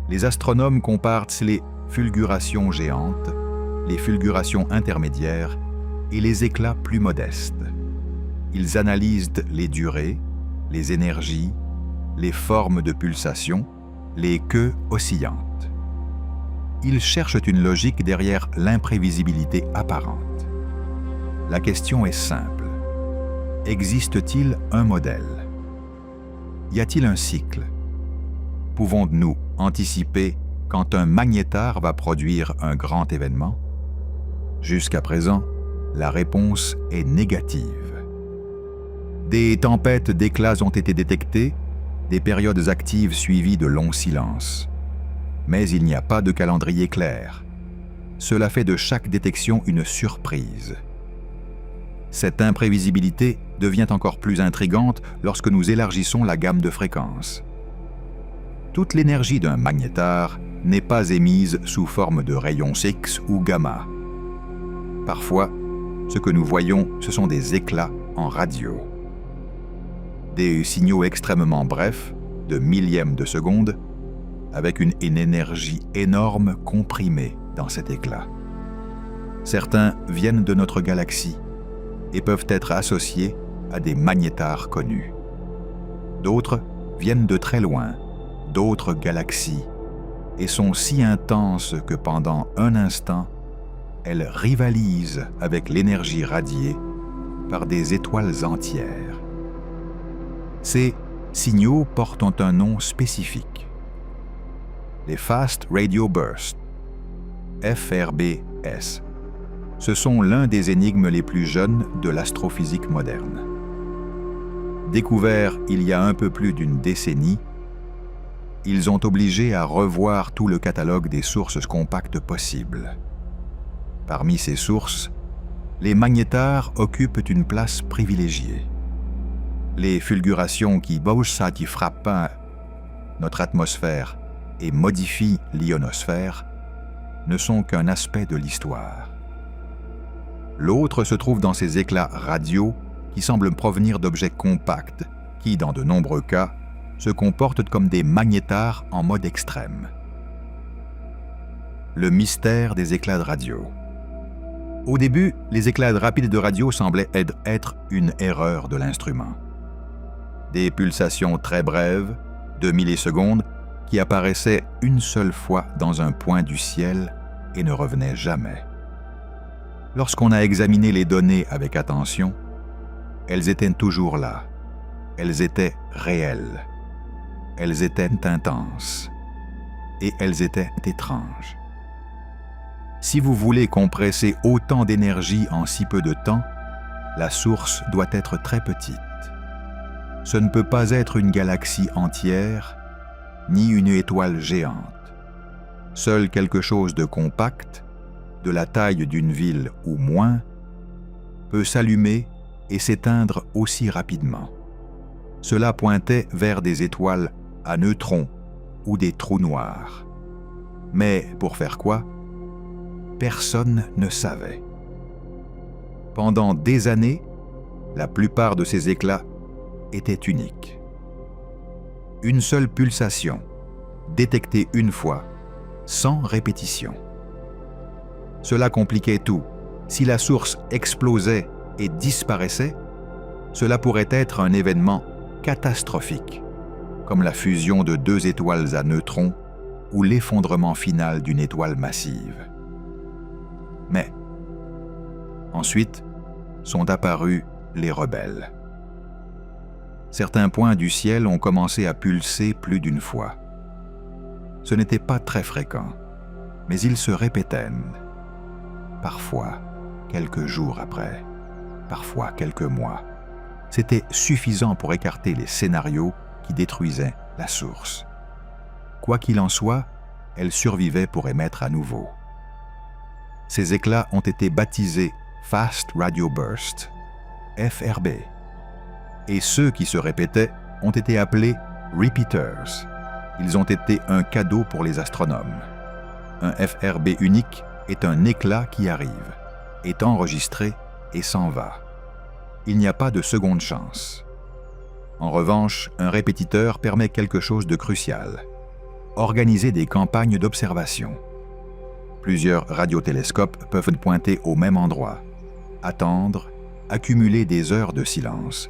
les astronomes comparent les fulgurations géantes, les fulgurations intermédiaires et les éclats plus modestes. Ils analysent les durées, les énergies, les formes de pulsation, les queues oscillantes. Ils cherchent une logique derrière l'imprévisibilité apparente. La question est simple. Existe-t-il un modèle? Y a-t-il un cycle? Pouvons-nous anticiper quand un magnétar va produire un grand événement? Jusqu'à présent, la réponse est négative. Des tempêtes d'éclats ont été détectées, des périodes actives suivies de longs silences. Mais il n'y a pas de calendrier clair. Cela fait de chaque détection une surprise. Cette imprévisibilité devient encore plus intrigante lorsque nous élargissons la gamme de fréquences. Toute l'énergie d'un magnétar n'est pas émise sous forme de rayons X ou gamma. Parfois, ce que nous voyons, ce sont des éclats en radio. Des signaux extrêmement brefs, de millièmes de seconde, avec une énergie énorme comprimée dans cet éclat. Certains viennent de notre galaxie et peuvent être associés à des magnétars connus. D'autres viennent de très loin, d'autres galaxies, et sont si intenses que pendant un instant, elles rivalisent avec l'énergie radiée par des étoiles entières. Ces signaux portent un nom spécifique. Les Fast Radio Bursts, FRBS, ce sont l'un des énigmes les plus jeunes de l'astrophysique moderne. Découverts il y a un peu plus d'une décennie, ils ont obligé à revoir tout le catalogue des sources compactes possibles. Parmi ces sources, les magnétars occupent une place privilégiée. Les fulgurations qui frappent notre atmosphère et modifient l'ionosphère ne sont qu'un aspect de l'histoire. L'autre se trouve dans ces éclats radio qui semblent provenir d'objets compacts qui, dans de nombreux cas, se comportent comme des magnétars en mode extrême. Le mystère des éclats de radio. Au début, les éclats rapides de radio semblaient être une erreur de l'instrument. Des pulsations très brèves, de millisecondes, qui apparaissaient une seule fois dans un point du ciel et ne revenaient jamais. Lorsqu'on a examiné les données avec attention, elles étaient toujours là. Elles étaient réelles. Elles étaient intenses. Et elles étaient étranges. Si vous voulez compresser autant d'énergie en si peu de temps, la source doit être très petite. Ce ne peut pas être une galaxie entière, ni une étoile géante. Seul quelque chose de compact, de la taille d'une ville ou moins, peut s'allumer et s'éteindre aussi rapidement. Cela pointait vers des étoiles à neutrons ou des trous noirs. Mais pour faire quoi? Personne ne savait. Pendant des années, la plupart de ces éclats étaient uniques. Une seule pulsation, détectée une fois, sans répétition. Cela compliquait tout. Si la source explosait et disparaissait, cela pourrait être un événement catastrophique, comme la fusion de deux étoiles à neutrons ou l'effondrement final d'une étoile massive. Mais, ensuite, sont apparus les rebelles. Certains points du ciel ont commencé à pulser plus d'une fois. Ce n'était pas très fréquent, mais ils se répétaient. Parfois, quelques jours après, parfois quelques mois. C'était suffisant pour écarter les scénarios qui détruisaient la source. Quoi qu'il en soit, elle survivait pour émettre à nouveau. Ces éclats ont été baptisés Fast Radio Burst, FRB, et ceux qui se répétaient ont été appelés Repeaters. Ils ont été un cadeau pour les astronomes. Un FRB unique est un éclat qui arrive, est enregistré et s'en va. Il n'y a pas de seconde chance. En revanche, un répétiteur permet quelque chose de crucial: organiser des campagnes d'observation. Plusieurs radiotélescopes peuvent pointer au même endroit, attendre, accumuler des heures de silence,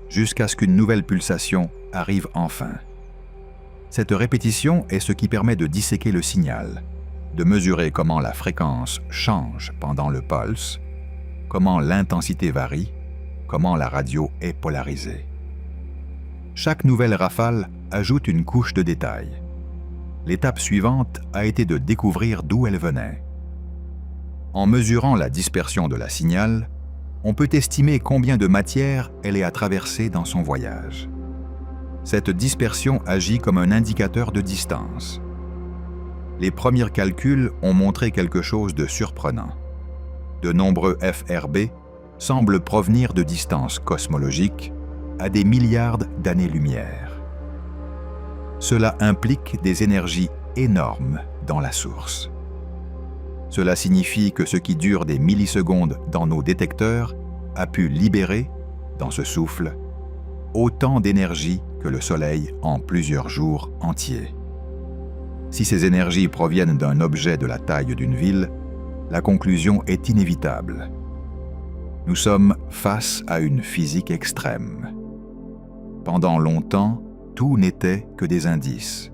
jusqu'à ce qu'une nouvelle pulsation arrive enfin. Cette répétition est ce qui permet de disséquer le signal, de mesurer comment la fréquence change pendant le pulse, comment l'intensité varie, comment la radio est polarisée. Chaque nouvelle rafale ajoute une couche de détails. L'étape suivante a été de découvrir d'où elle venait. En mesurant la dispersion de la signal, on peut estimer combien de matière elle est à traverser dans son voyage. Cette dispersion agit comme un indicateur de distance. Les premiers calculs ont montré quelque chose de surprenant. De nombreux FRB semblent provenir de distances cosmologiques à des milliards d'années-lumière. Cela implique des énergies énormes dans la source. Cela signifie que ce qui dure des millisecondes dans nos détecteurs a pu libérer, dans ce souffle, autant d'énergie que le Soleil en plusieurs jours entiers. Si ces énergies proviennent d'un objet de la taille d'une ville, la conclusion est inévitable. Nous sommes face à une physique extrême. Pendant longtemps, tout n'était que des indices.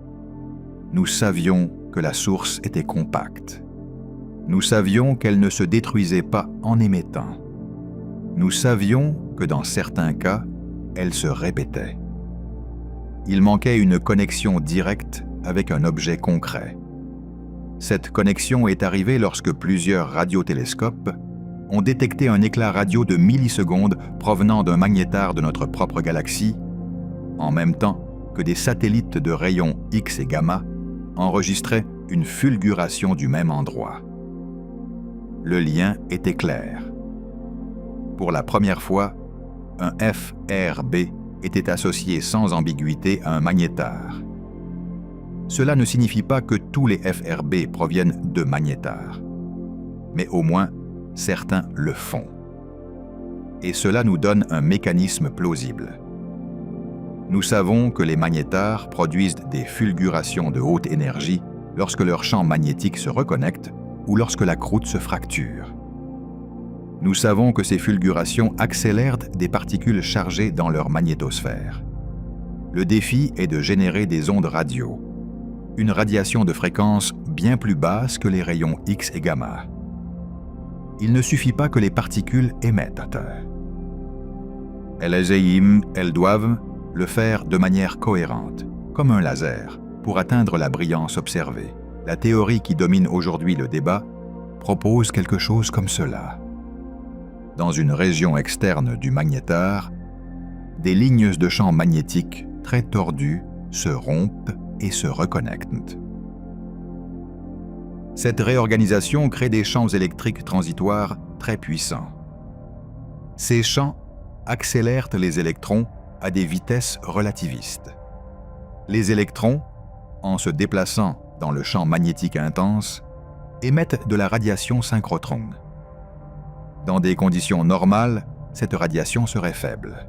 Nous savions que la source était compacte. Nous savions qu'elle ne se détruisait pas en émettant. Nous savions que dans certains cas, elle se répétait. Il manquait une connexion directe avec un objet concret. Cette connexion est arrivée lorsque plusieurs radiotélescopes ont détecté un éclat radio de millisecondes provenant d'un magnétar de notre propre galaxie, en même temps que des satellites de rayons X et gamma enregistraient une fulguration du même endroit. Le lien était clair. Pour la première fois, un FRB était associé sans ambiguïté à un magnétar. Cela ne signifie pas que tous les FRB proviennent de magnétars, mais au moins certains le font. Et cela nous donne un mécanisme plausible. Nous savons que les magnétars produisent des fulgurations de haute énergie lorsque leur champ magnétique se reconnecte ou lorsque la croûte se fracture. Nous savons que ces fulgurations accélèrent des particules chargées dans leur magnétosphère. Le défi est de générer des ondes radio, une radiation de fréquence bien plus basse que les rayons X et gamma. Il ne suffit pas que les particules émettent. Elles doivent le faire de manière cohérente, comme un laser, pour atteindre la brillance observée. La théorie qui domine aujourd'hui le débat propose quelque chose comme cela. Dans une région externe du magnétar, des lignes de champ magnétique très tordues se rompent et se reconnectent. Cette réorganisation crée des champs électriques transitoires très puissants. Ces champs accélèrent les électrons à des vitesses relativistes. Les électrons, en se déplaçant dans le champ magnétique intense, émettent de la radiation synchrotron. Dans des conditions normales, cette radiation serait faible.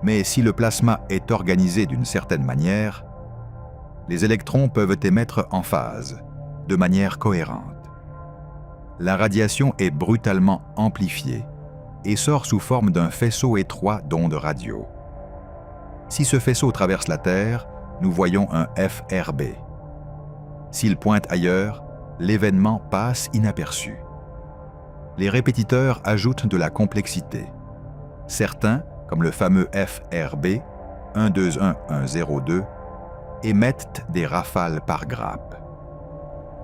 Mais si le plasma est organisé d'une certaine manière, les électrons peuvent émettre en phase, de manière cohérente. La radiation est brutalement amplifiée et sort sous forme d'un faisceau étroit d'ondes radio. Si ce faisceau traverse la Terre, nous voyons un FRB. S'il pointe ailleurs, l'événement passe inaperçu. Les répétiteurs ajoutent de la complexité. Certains, comme le fameux FRB 121102, émettent des rafales par grappe.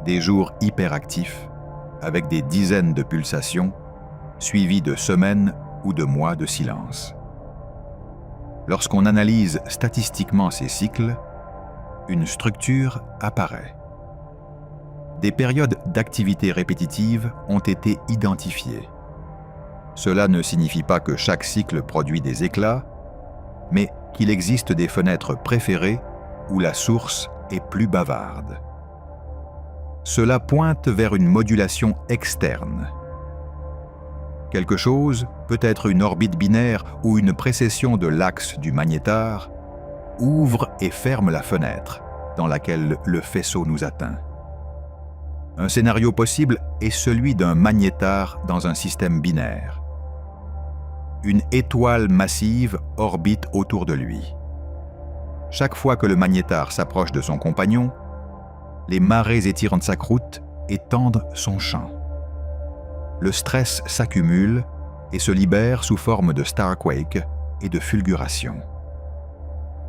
Des jours hyperactifs, avec des dizaines de pulsations, suivis de semaines ou de mois de silence. Lorsqu'on analyse statistiquement ces cycles, une structure apparaît. Des périodes d'activité répétitive ont été identifiées. Cela ne signifie pas que chaque cycle produit des éclats, mais qu'il existe des fenêtres préférées où la source est plus bavarde. Cela pointe vers une modulation externe. Quelque chose, peut-être une orbite binaire ou une précession de l'axe du magnétar, ouvre et ferme la fenêtre dans laquelle le faisceau nous atteint. Un scénario possible est celui d'un magnétar dans un système binaire. Une étoile massive orbite autour de lui. Chaque fois que le magnétar s'approche de son compagnon, les marées étirent sa croûte et tendent son champ. Le stress s'accumule et se libère sous forme de starquake et de fulgurations.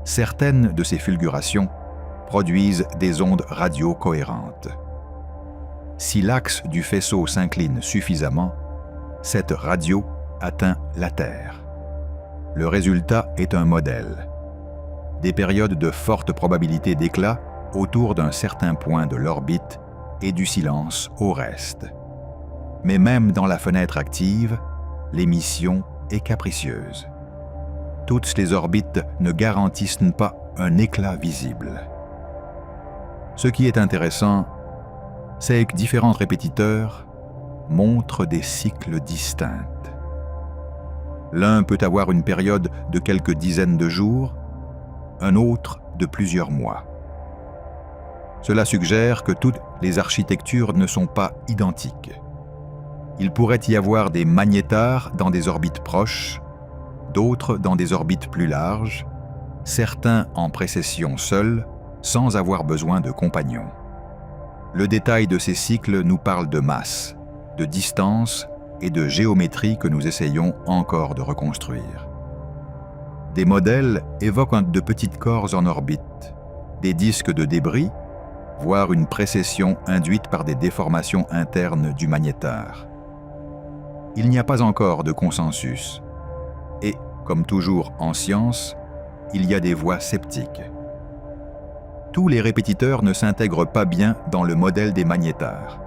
Certaines de ces fulgurations produisent des ondes radio cohérentes. Si l'axe du faisceau s'incline suffisamment, cette radio atteint la Terre. Le résultat est un modèle. Des périodes de forte probabilité d'éclat autour d'un certain point de l'orbite et du silence au reste. Mais même dans la fenêtre active, l'émission est capricieuse. Toutes les orbites ne garantissent pas un éclat visible. Ce qui est intéressant, c'est que différents répétiteurs montrent des cycles distincts. L'un peut avoir une période de quelques dizaines de jours, un autre de plusieurs mois. Cela suggère que toutes les architectures ne sont pas identiques. Il pourrait y avoir des magnétars dans des orbites proches, d'autres dans des orbites plus larges, certains en précession seuls, sans avoir besoin de compagnons. Le détail de ces cycles nous parle de masse, de distance et de géométrie que nous essayons encore de reconstruire. Des modèles évoquent de petites corps en orbite, des disques de débris, voire une précession induite par des déformations internes du magnétar. Il n'y a pas encore de consensus, et, comme toujours en science, il y a des voix sceptiques. Tous les répétiteurs ne s'intègrent pas bien dans le modèle des magnétars.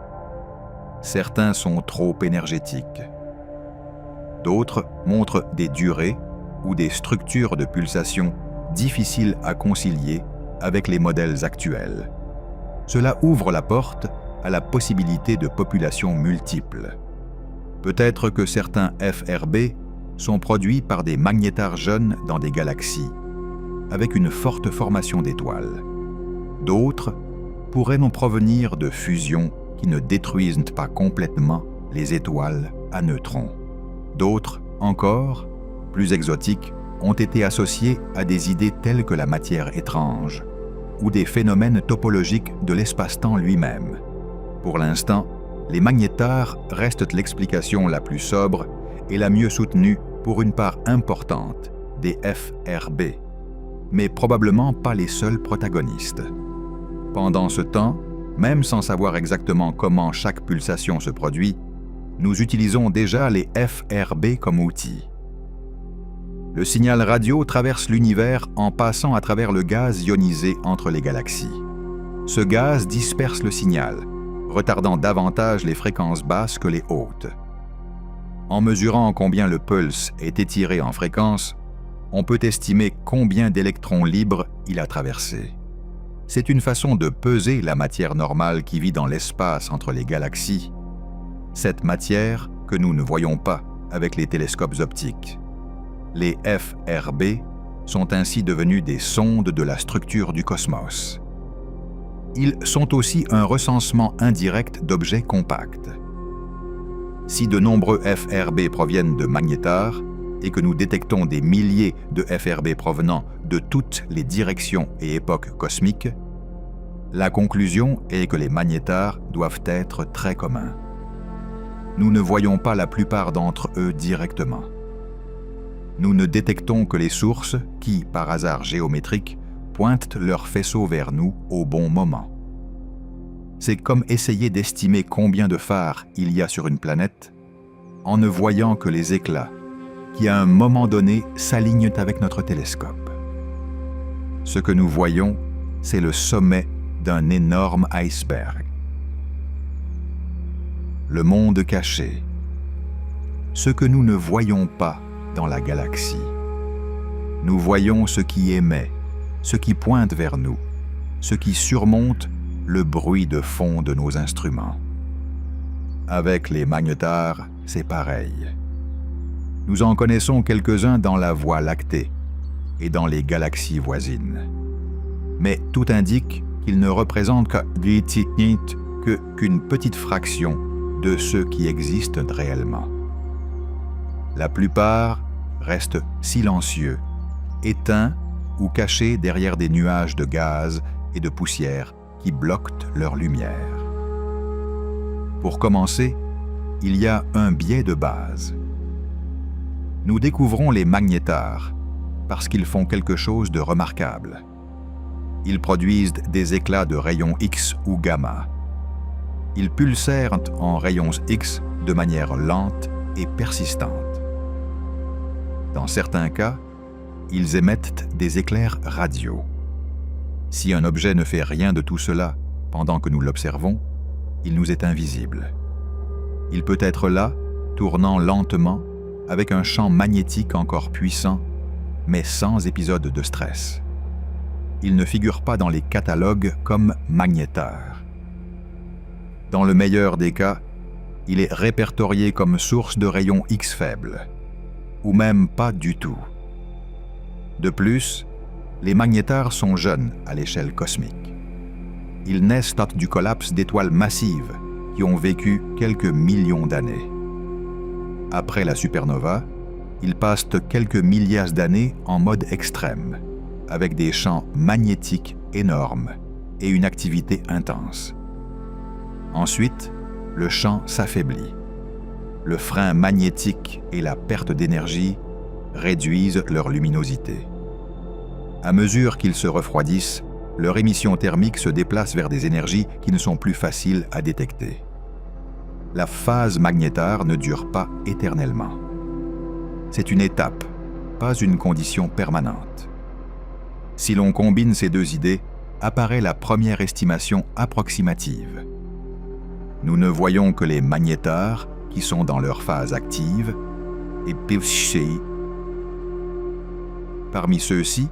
Certains sont trop énergétiques. D'autres montrent des durées ou des structures de pulsation difficiles à concilier avec les modèles actuels. Cela ouvre la porte à la possibilité de populations multiples. Peut-être que certains FRB sont produits par des magnétars jeunes dans des galaxies, avec une forte formation d'étoiles. D'autres pourraient non provenir de fusions qui ne détruisent pas complètement les étoiles à neutrons. D'autres, encore, plus exotiques, ont été associés à des idées telles que la matière étrange ou des phénomènes topologiques de l'espace-temps lui-même. Pour l'instant, les magnétars restent l'explication la plus sobre et la mieux soutenue pour une part importante des FRB, mais probablement pas les seuls protagonistes. Pendant ce temps, même sans savoir exactement comment chaque pulsation se produit, nous utilisons déjà les FRB comme outil. Le signal radio traverse l'univers en passant à travers le gaz ionisé entre les galaxies. Ce gaz disperse le signal, retardant davantage les fréquences basses que les hautes. En mesurant combien le pulse est étiré en fréquence, on peut estimer combien d'électrons libres il a traversé. C'est une façon de peser la matière normale qui vit dans l'espace entre les galaxies, cette matière que nous ne voyons pas avec les télescopes optiques. Les FRB sont ainsi devenus des sondes de la structure du cosmos. Ils sont aussi un recensement indirect d'objets compacts. Si de nombreux FRB proviennent de magnétars et que nous détectons des milliers de FRB provenant de toutes les directions et époques cosmiques, la conclusion est que les magnétars doivent être très communs. Nous ne voyons pas la plupart d'entre eux directement. Nous ne détectons que les sources qui, par hasard géométrique, pointent leurs faisceaux vers nous au bon moment. C'est comme essayer d'estimer combien de phares il y a sur une planète en ne voyant que les éclats qui, à un moment donné, s'alignent avec notre télescope. Ce que nous voyons, c'est le sommet d'un énorme iceberg. Le monde caché. Ce que nous ne voyons pas dans la galaxie. Nous voyons ce qui émet, ce qui pointe vers nous, ce qui surmonte le bruit de fond de nos instruments. Avec les magnétars, c'est pareil. Nous en connaissons quelques-uns dans la Voie lactée et dans les galaxies voisines. Mais tout indique qu'ils ne représentent qu'une petite fraction de ceux qui existent réellement. La plupart restent silencieux, éteints ou cachés derrière des nuages de gaz et de poussière qui bloquent leur lumière. Pour commencer, il y a un biais de base. Nous découvrons les magnétars parce qu'ils font quelque chose de remarquable. Ils produisent des éclats de rayons X ou gamma. Ils pulsèrent en rayons X de manière lente et persistante. Dans certains cas, ils émettent des éclairs radio. Si un objet ne fait rien de tout cela pendant que nous l'observons, il nous est invisible. Il peut être là, tournant lentement, avec un champ magnétique encore puissant, mais sans épisode de stress. Il ne figure pas dans les catalogues comme magnétar. Dans le meilleur des cas, il est répertorié comme source de rayons X faibles, ou même pas du tout. De plus, les magnétars sont jeunes à l'échelle cosmique. Ils naissent lors du collapse d'étoiles massives qui ont vécu quelques millions d'années. Après la supernova, ils passent quelques milliards d'années en mode extrême, avec des champs magnétiques énormes et une activité intense. Ensuite, le champ s'affaiblit. Le frein magnétique et la perte d'énergie réduisent leur luminosité. À mesure qu'ils se refroidissent, leur émission thermique se déplace vers des énergies qui ne sont plus faciles à détecter. La phase magnétar ne dure pas éternellement. C'est une étape, pas une condition permanente. Si l'on combine ces deux idées, apparaît la première estimation approximative. Nous ne voyons que les magnétars qui sont dans leur phase active et parmi ceux-ci,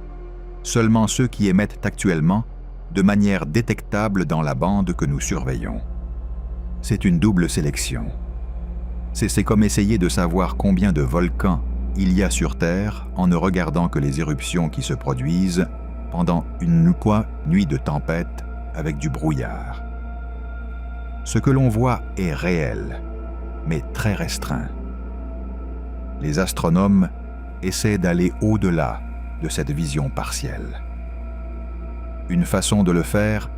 seulement ceux qui émettent actuellement de manière détectable dans la bande que nous surveillons. C'est une double sélection. C'est comme essayer de savoir combien de volcans il y a sur Terre en ne regardant que les éruptions qui se produisent pendant une nuit de tempête avec du brouillard. Ce que l'on voit est réel, mais très restreint. Les astronomes essaient d'aller au-delà de cette vision partielle. Une façon de le faire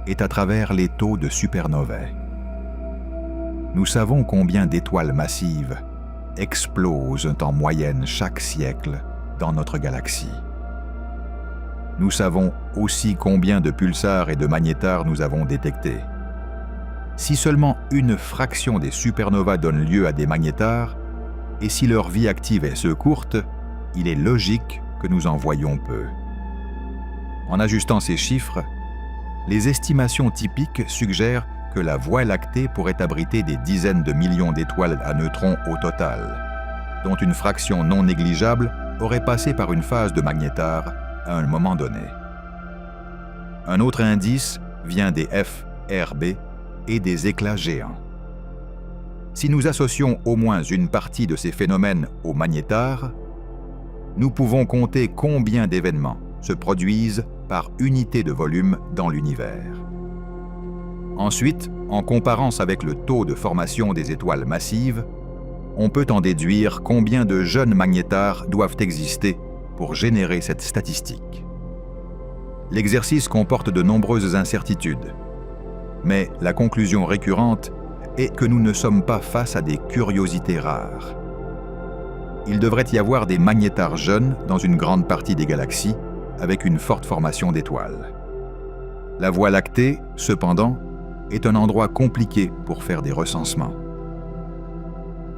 est à travers les taux de supernovae. Nous savons combien d'étoiles massives explosent en moyenne chaque siècle dans notre galaxie. Nous savons aussi combien de pulsars et de magnétars nous avons détectés. Si seulement une fraction des supernovas donne lieu à des magnétars, et si leur vie active est courte, il est logique que nous en voyions peu. En ajustant ces chiffres, les estimations typiques suggèrent que la Voie lactée pourrait abriter des dizaines de millions d'étoiles à neutrons au total, dont une fraction non négligeable aurait passé par une phase de magnétar à un moment donné. Un autre indice vient des FRB et des éclats géants. Si nous associons au moins une partie de ces phénomènes aux magnétars, nous pouvons compter combien d'événements se produisent par unité de volume dans l'univers. Ensuite, en comparant avec le taux de formation des étoiles massives, on peut en déduire combien de jeunes magnétars doivent exister pour générer cette statistique. L'exercice comporte de nombreuses incertitudes, mais la conclusion récurrente est que nous ne sommes pas face à des curiosités rares. Il devrait y avoir des magnétars jeunes dans une grande partie des galaxies, avec une forte formation d'étoiles. La Voie lactée, cependant, est un endroit compliqué pour faire des recensements.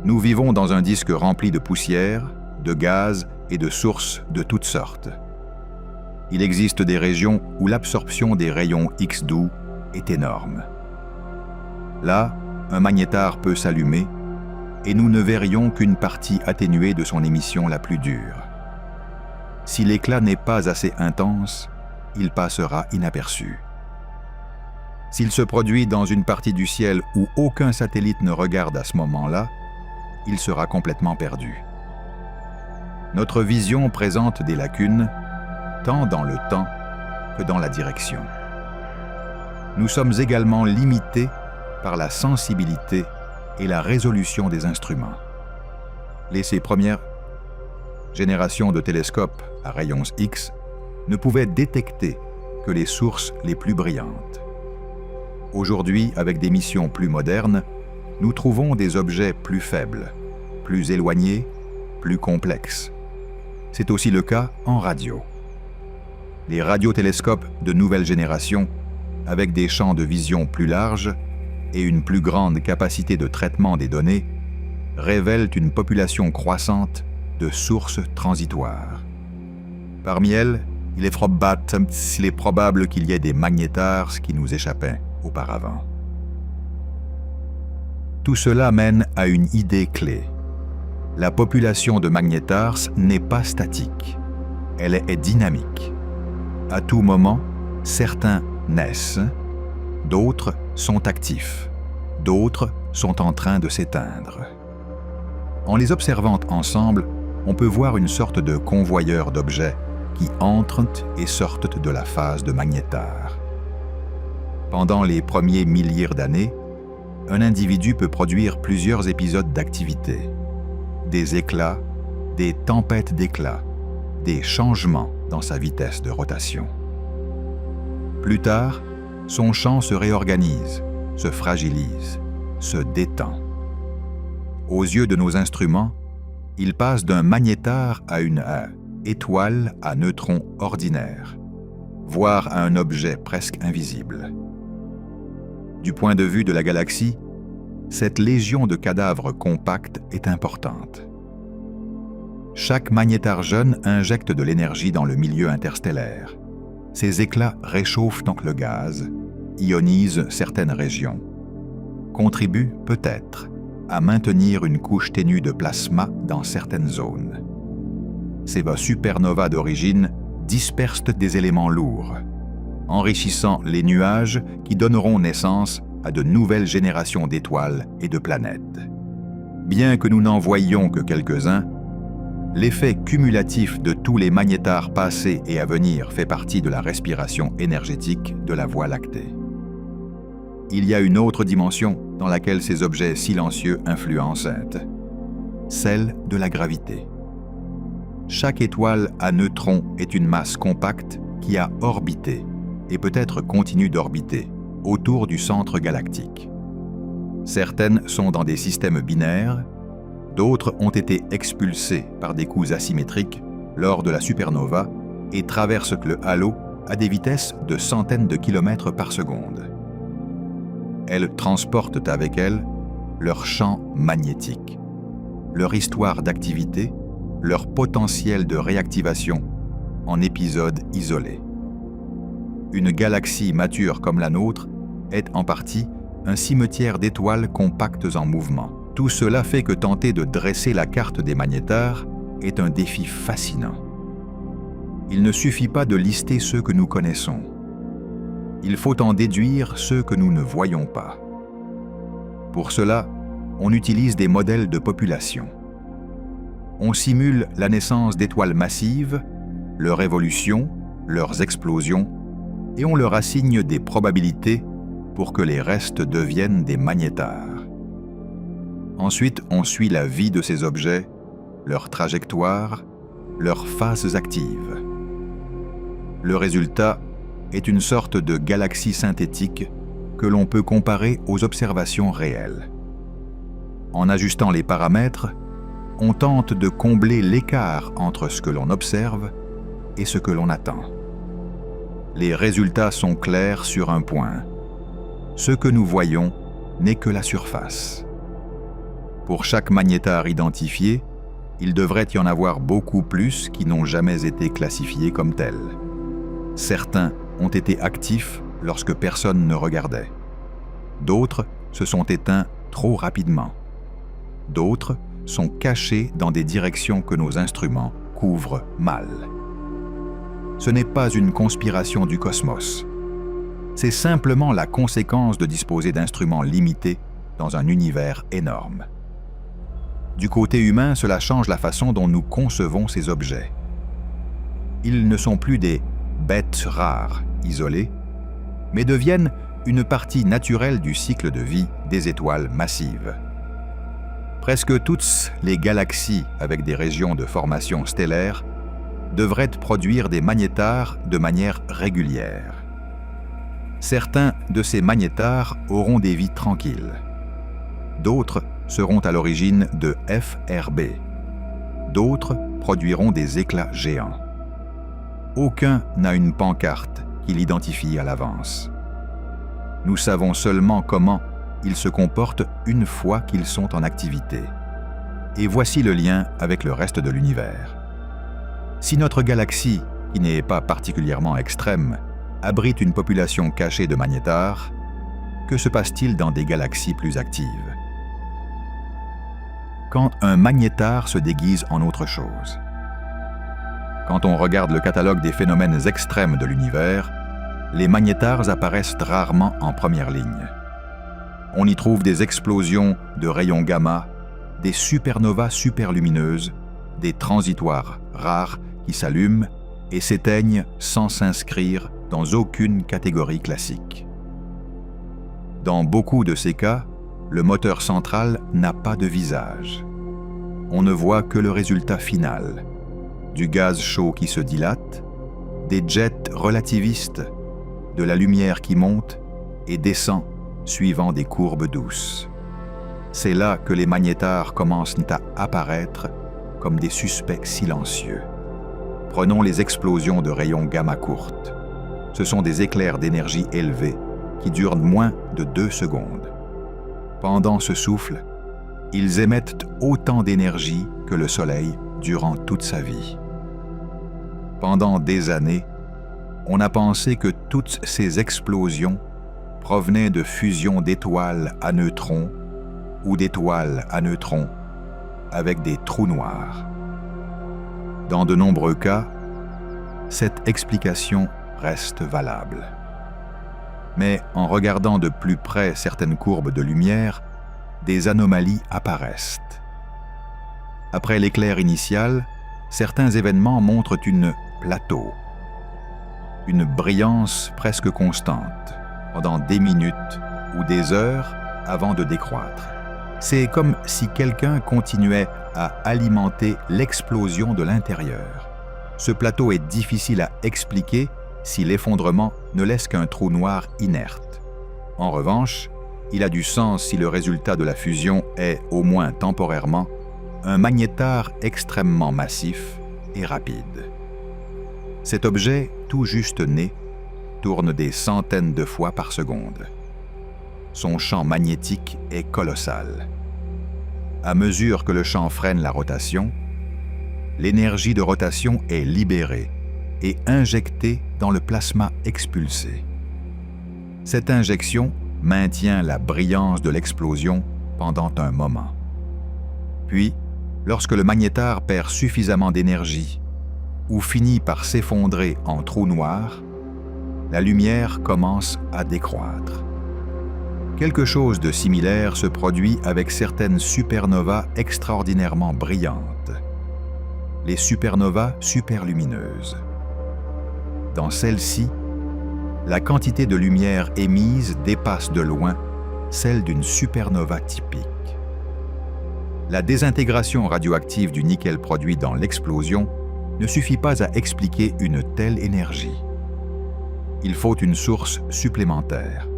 Nous vivons dans un disque rempli de poussière, de gaz et de sources de toutes sortes. Il existe des régions où l'absorption des rayons X doux est énorme. Là, un magnétar peut s'allumer et nous ne verrions qu'une partie atténuée de son émission la plus dure. Si l'éclat n'est pas assez intense, il passera inaperçu. S'il se produit dans une partie du ciel où aucun satellite ne regarde à ce moment-là, il sera complètement perdu. Notre vision présente des lacunes, tant dans le temps que dans la direction. Nous sommes également limités par la sensibilité et la résolution des instruments. Ces premières générations de télescopes à rayons X ne pouvaient détecter que les sources les plus brillantes. Aujourd'hui, avec des missions plus modernes, nous trouvons des objets plus faibles, plus éloignés, plus complexes. C'est aussi le cas en radio. Les radiotélescopes de nouvelle génération, avec des champs de vision plus larges et une plus grande capacité de traitement des données, révèlent une population croissante de sources transitoires. Parmi elles, il est probable qu'il y ait des magnétars qui nous échappaient auparavant. Tout cela mène à une idée clé. La population de magnétars n'est pas statique, elle est dynamique. À tout moment, certains naissent, d'autres sont actifs, d'autres sont en train de s'éteindre. En les observant ensemble, on peut voir une sorte de convoyeur d'objets qui entrent et sortent de la phase de magnétar. Pendant les premiers milliers d'années, un individu peut produire plusieurs épisodes d'activité. Des éclats, des tempêtes d'éclats, des changements dans sa vitesse de rotation. Plus tard, son champ se réorganise, se fragilise, se détend. Aux yeux de nos instruments, il passe d'un magnétar à une étoile à neutrons ordinaires, voire à un objet presque invisible. Du point de vue de la galaxie, cette légion de cadavres compacts est importante. Chaque magnétar jeune injecte de l'énergie dans le milieu interstellaire. Ces éclats réchauffent donc le gaz, ionisent certaines régions, contribuent peut-être à maintenir une couche ténue de plasma dans certaines zones. Ces supernovas d'origine dispersent des éléments lourds, enrichissant les nuages qui donneront naissance à de nouvelles générations d'étoiles et de planètes. Bien que nous n'en voyions que quelques-uns, l'effet cumulatif de tous les magnétars passés et à venir fait partie de la respiration énergétique de la Voie lactée. Il y a une autre dimension dans laquelle ces objets silencieux influencent, celle de la gravité. Chaque étoile à neutrons est une masse compacte qui a orbité et peut-être continue d'orbiter autour du centre galactique. Certaines sont dans des systèmes binaires, d'autres ont été expulsées par des coups asymétriques lors de la supernova et traversent le halo à des vitesses de centaines de kilomètres par seconde. Elles transportent avec elles leur champ magnétique, leur histoire d'activité, leur potentiel de réactivation en épisodes isolés. Une galaxie mature comme la nôtre est en partie un cimetière d'étoiles compactes en mouvement. Tout cela fait que tenter de dresser la carte des magnétars est un défi fascinant. Il ne suffit pas de lister ceux que nous connaissons. Il faut en déduire ceux que nous ne voyons pas. Pour cela, on utilise des modèles de population. On simule la naissance d'étoiles massives, leur évolution, leurs explosions, et on leur assigne des probabilités pour que les restes deviennent des magnétars. Ensuite, on suit la vie de ces objets, leur trajectoire, leurs phases actives. Le résultat est une sorte de galaxie synthétique que l'on peut comparer aux observations réelles. En ajustant les paramètres, on tente de combler l'écart entre ce que l'on observe et ce que l'on attend. Les résultats sont clairs sur un point. Ce que nous voyons n'est que la surface. Pour chaque magnétar identifié, il devrait y en avoir beaucoup plus qui n'ont jamais été classifiés comme tels. Certains ont été actifs lorsque personne ne regardait. D'autres se sont éteints trop rapidement. D'autres sont cachés dans des directions que nos instruments couvrent mal. Ce n'est pas une conspiration du cosmos. C'est simplement la conséquence de disposer d'instruments limités dans un univers énorme. Du côté humain, cela change la façon dont nous concevons ces objets. Ils ne sont plus des bêtes rares, isolées, mais deviennent une partie naturelle du cycle de vie des étoiles massives. Presque toutes les galaxies avec des régions de formation stellaire devraient produire des magnétars de manière régulière. Certains de ces magnétars auront des vies tranquilles. D'autres seront à l'origine de FRB. D'autres produiront des éclats géants. Aucun n'a une pancarte qui l'identifie à l'avance. Nous savons seulement comment ils se comportent une fois qu'ils sont en activité. Et voici le lien avec le reste de l'univers. Si notre galaxie, qui n'est pas particulièrement extrême, abrite une population cachée de magnétars, que se passe-t-il dans des galaxies plus actives? Quand un magnétar se déguise en autre chose. Quand on regarde le catalogue des phénomènes extrêmes de l'univers, les magnétars apparaissent rarement en première ligne. On y trouve des explosions de rayons gamma, des supernovas superlumineuses, des transitoires rares qui s'allument et s'éteignent sans s'inscrire dans aucune catégorie classique. Dans beaucoup de ces cas, le moteur central n'a pas de visage. On ne voit que le résultat final, du gaz chaud qui se dilate, des jets relativistes, de la lumière qui monte et descend suivant des courbes douces. C'est là que les magnétars commencent à apparaître comme des suspects silencieux. Prenons les explosions de rayons gamma courtes. Ce sont des éclairs d'énergie élevée qui durent moins de 2 secondes. Pendant ce souffle, ils émettent autant d'énergie que le Soleil durant toute sa vie. Pendant des années, on a pensé que toutes ces explosions provenaient de fusions d'étoiles à neutrons ou d'étoiles à neutrons avec des trous noirs. Dans de nombreux cas, cette explication reste valable. Mais en regardant de plus près certaines courbes de lumière, des anomalies apparaissent. Après l'éclair initial, certains événements montrent une plateau, une brillance presque constante, pendant des minutes ou des heures avant de décroître. C'est comme si quelqu'un continuait à alimenter l'explosion de l'intérieur. Ce plateau est difficile à expliquer si l'effondrement ne laisse qu'un trou noir inerte. En revanche, il a du sens si le résultat de la fusion est, au moins temporairement, un magnétar extrêmement massif et rapide. Cet objet, tout juste né, tourne des centaines de fois par seconde. Son champ magnétique est colossal. À mesure que le champ freine la rotation, l'énergie de rotation est libérée et injectée dans le plasma expulsé. Cette injection maintient la brillance de l'explosion pendant un moment. Puis, lorsque le magnétar perd suffisamment d'énergie ou finit par s'effondrer en trou noir, la lumière commence à décroître. Quelque chose de similaire se produit avec certaines supernovas extraordinairement brillantes, les supernovas superlumineuses. Dans celles-ci, la quantité de lumière émise dépasse de loin celle d'une supernova typique. La désintégration radioactive du nickel produit dans l'explosion ne suffit pas à expliquer une telle énergie. Il faut une source supplémentaire.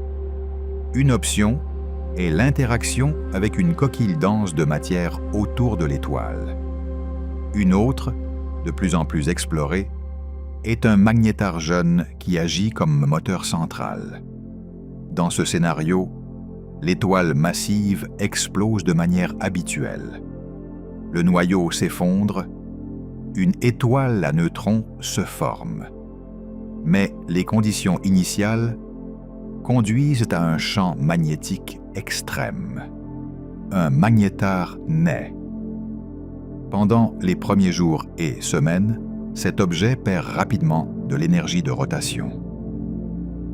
Une option est l'interaction avec une coquille dense de matière autour de l'étoile. Une autre, de plus en plus explorée, est un magnétar jeune qui agit comme moteur central. Dans ce scénario, l'étoile massive explose de manière habituelle. Le noyau s'effondre, une étoile à neutrons se forme. Mais les conditions initiales conduisent à un champ magnétique extrême. Un magnétar naît. Pendant les premiers jours et semaines, cet objet perd rapidement de l'énergie de rotation.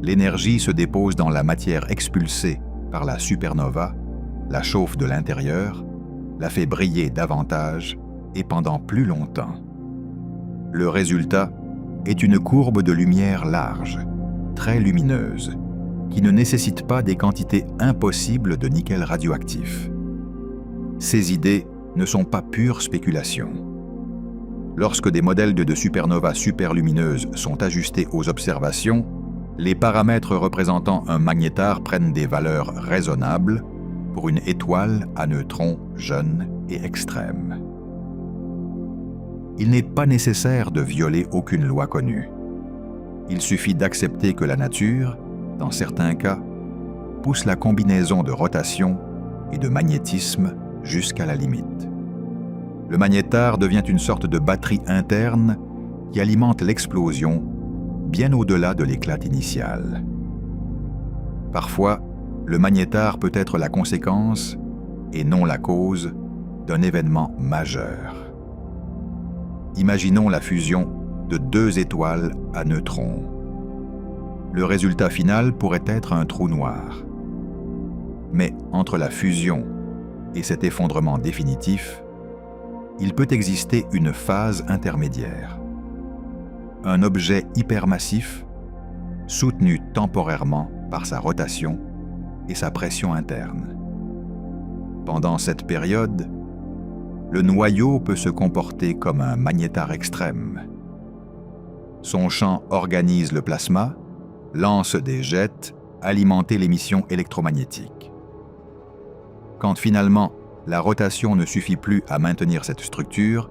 L'énergie se dépose dans la matière expulsée par la supernova, la chauffe de l'intérieur, la fait briller davantage et pendant plus longtemps. Le résultat est une courbe de lumière large, très lumineuse, qui ne nécessite pas des quantités impossibles de nickel radioactif. Ces idées ne sont pas pure spéculation. Lorsque des modèles de supernovas superlumineuses sont ajustés aux observations, les paramètres représentant un magnétar prennent des valeurs raisonnables pour une étoile à neutrons jeune et extrême. Il n'est pas nécessaire de violer aucune loi connue. Il suffit d'accepter que la nature, dans certains cas, pousse la combinaison de rotation et de magnétisme jusqu'à la limite. Le magnétar devient une sorte de batterie interne qui alimente l'explosion bien au-delà de l'éclat initial. Parfois, le magnétar peut être la conséquence, et non la cause, d'un événement majeur. Imaginons la fusion de deux étoiles à neutrons. Le résultat final pourrait être un trou noir. Mais entre la fusion et cet effondrement définitif, il peut exister une phase intermédiaire. Un objet hypermassif, soutenu temporairement par sa rotation et sa pression interne. Pendant cette période, le noyau peut se comporter comme un magnétar extrême. Son champ organise le plasma, lance des jets, alimenter l'émission électromagnétique. Quand finalement la rotation ne suffit plus à maintenir cette structure,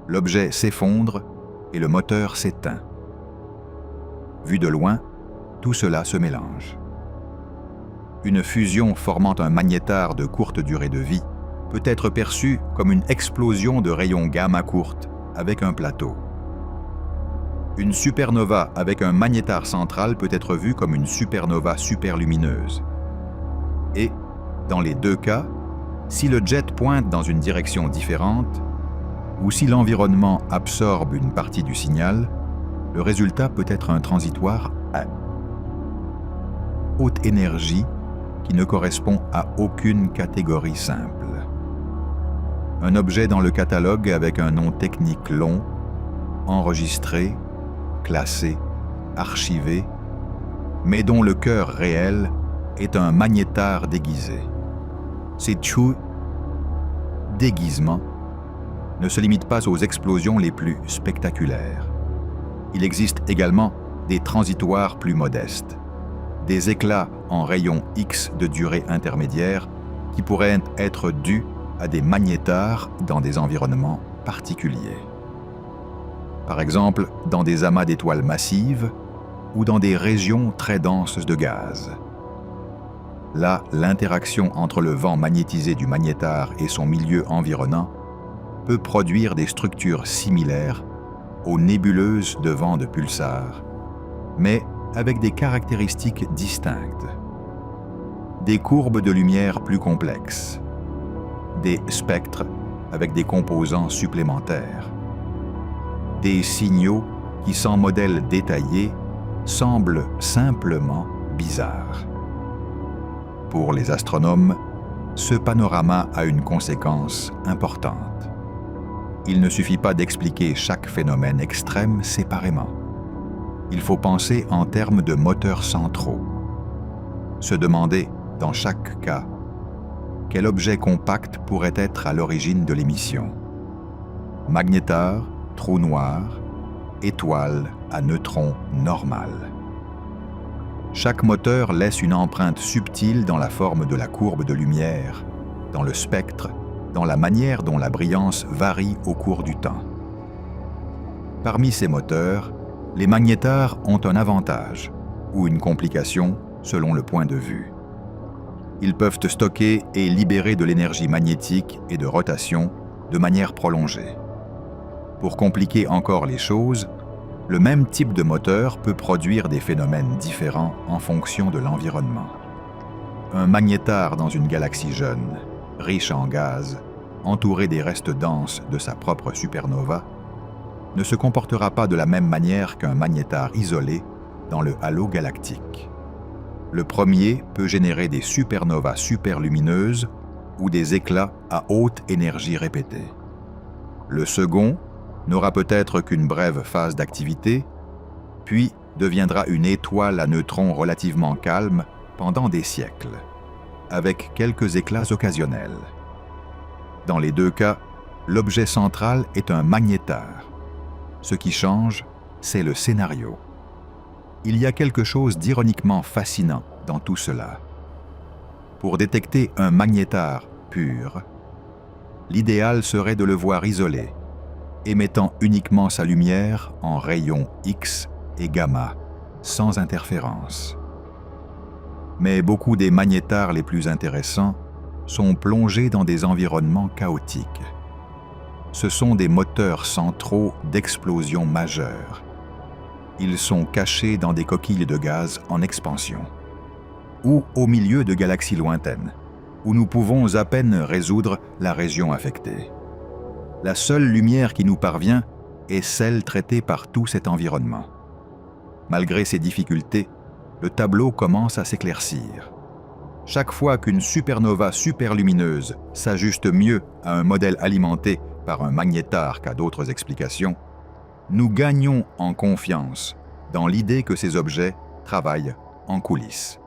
l'objet s'effondre et le moteur s'éteint. Vu de loin, tout cela se mélange. Une fusion formant un magnétar de courte durée de vie peut être perçue comme une explosion de rayons gamma courte avec un plateau. Une supernova avec un magnétar central peut être vue comme une supernova superlumineuse. Et, dans les deux cas, si le jet pointe dans une direction différente, ou si l'environnement absorbe une partie du signal, le résultat peut être un transitoire à haute énergie qui ne correspond à aucune catégorie simple. Un objet dans le catalogue avec un nom technique long, enregistré, classé, archivé, mais dont le cœur réel est un magnétar déguisé. Ces Chu déguisements ne se limitent pas aux explosions les plus spectaculaires. Il existe également des transitoires plus modestes, des éclats en rayons X de durée intermédiaire qui pourraient être dus à des magnétars dans des environnements particuliers. Par exemple, dans des amas d'étoiles massives ou dans des régions très denses de gaz. Là, l'interaction entre le vent magnétisé du magnétar et son milieu environnant peut produire des structures similaires aux nébuleuses de vent de pulsars, mais avec des caractéristiques distinctes. Des courbes de lumière plus complexes, des spectres avec des composants supplémentaires, des signaux qui, sans modèle détaillé, semblent simplement bizarres. Pour les astronomes, ce panorama a une conséquence importante. Il ne suffit pas d'expliquer chaque phénomène extrême séparément. Il faut penser en termes de moteurs centraux. Se demander, dans chaque cas, quel objet compact pourrait être à l'origine de l'émission. Magnétar, trou noir, étoile à neutrons normal. Chaque moteur laisse une empreinte subtile dans la forme de la courbe de lumière, dans le spectre, dans la manière dont la brillance varie au cours du temps. Parmi ces moteurs, les magnétars ont un avantage, ou une complication selon le point de vue. Ils peuvent stocker et libérer de l'énergie magnétique et de rotation de manière prolongée. Pour compliquer encore les choses, le même type de moteur peut produire des phénomènes différents en fonction de l'environnement. Un magnétar dans une galaxie jeune, riche en gaz, entouré des restes denses de sa propre supernova, ne se comportera pas de la même manière qu'un magnétar isolé dans le halo galactique. Le premier peut générer des supernovas superlumineuses ou des éclats à haute énergie répétée. Le second n'aura peut-être qu'une brève phase d'activité, puis deviendra une étoile à neutrons relativement calme pendant des siècles, avec quelques éclats occasionnels. Dans les deux cas, l'objet central est un magnétar. Ce qui change, c'est le scénario. Il y a quelque chose d'ironiquement fascinant dans tout cela. Pour détecter un magnétar pur, l'idéal serait de le voir isolé, émettant uniquement sa lumière en rayons X et gamma, sans interférence. Mais beaucoup des magnétars les plus intéressants sont plongés dans des environnements chaotiques. Ce sont des moteurs centraux d'explosion majeure. Ils sont cachés dans des coquilles de gaz en expansion, ou au milieu de galaxies lointaines, où nous pouvons à peine résoudre la région affectée. La seule lumière qui nous parvient est celle traitée par tout cet environnement. Malgré ces difficultés, le tableau commence à s'éclaircir. Chaque fois qu'une supernova superlumineuse s'ajuste mieux à un modèle alimenté par un magnétar qu'à d'autres explications, nous gagnons en confiance dans l'idée que ces objets travaillent en coulisses.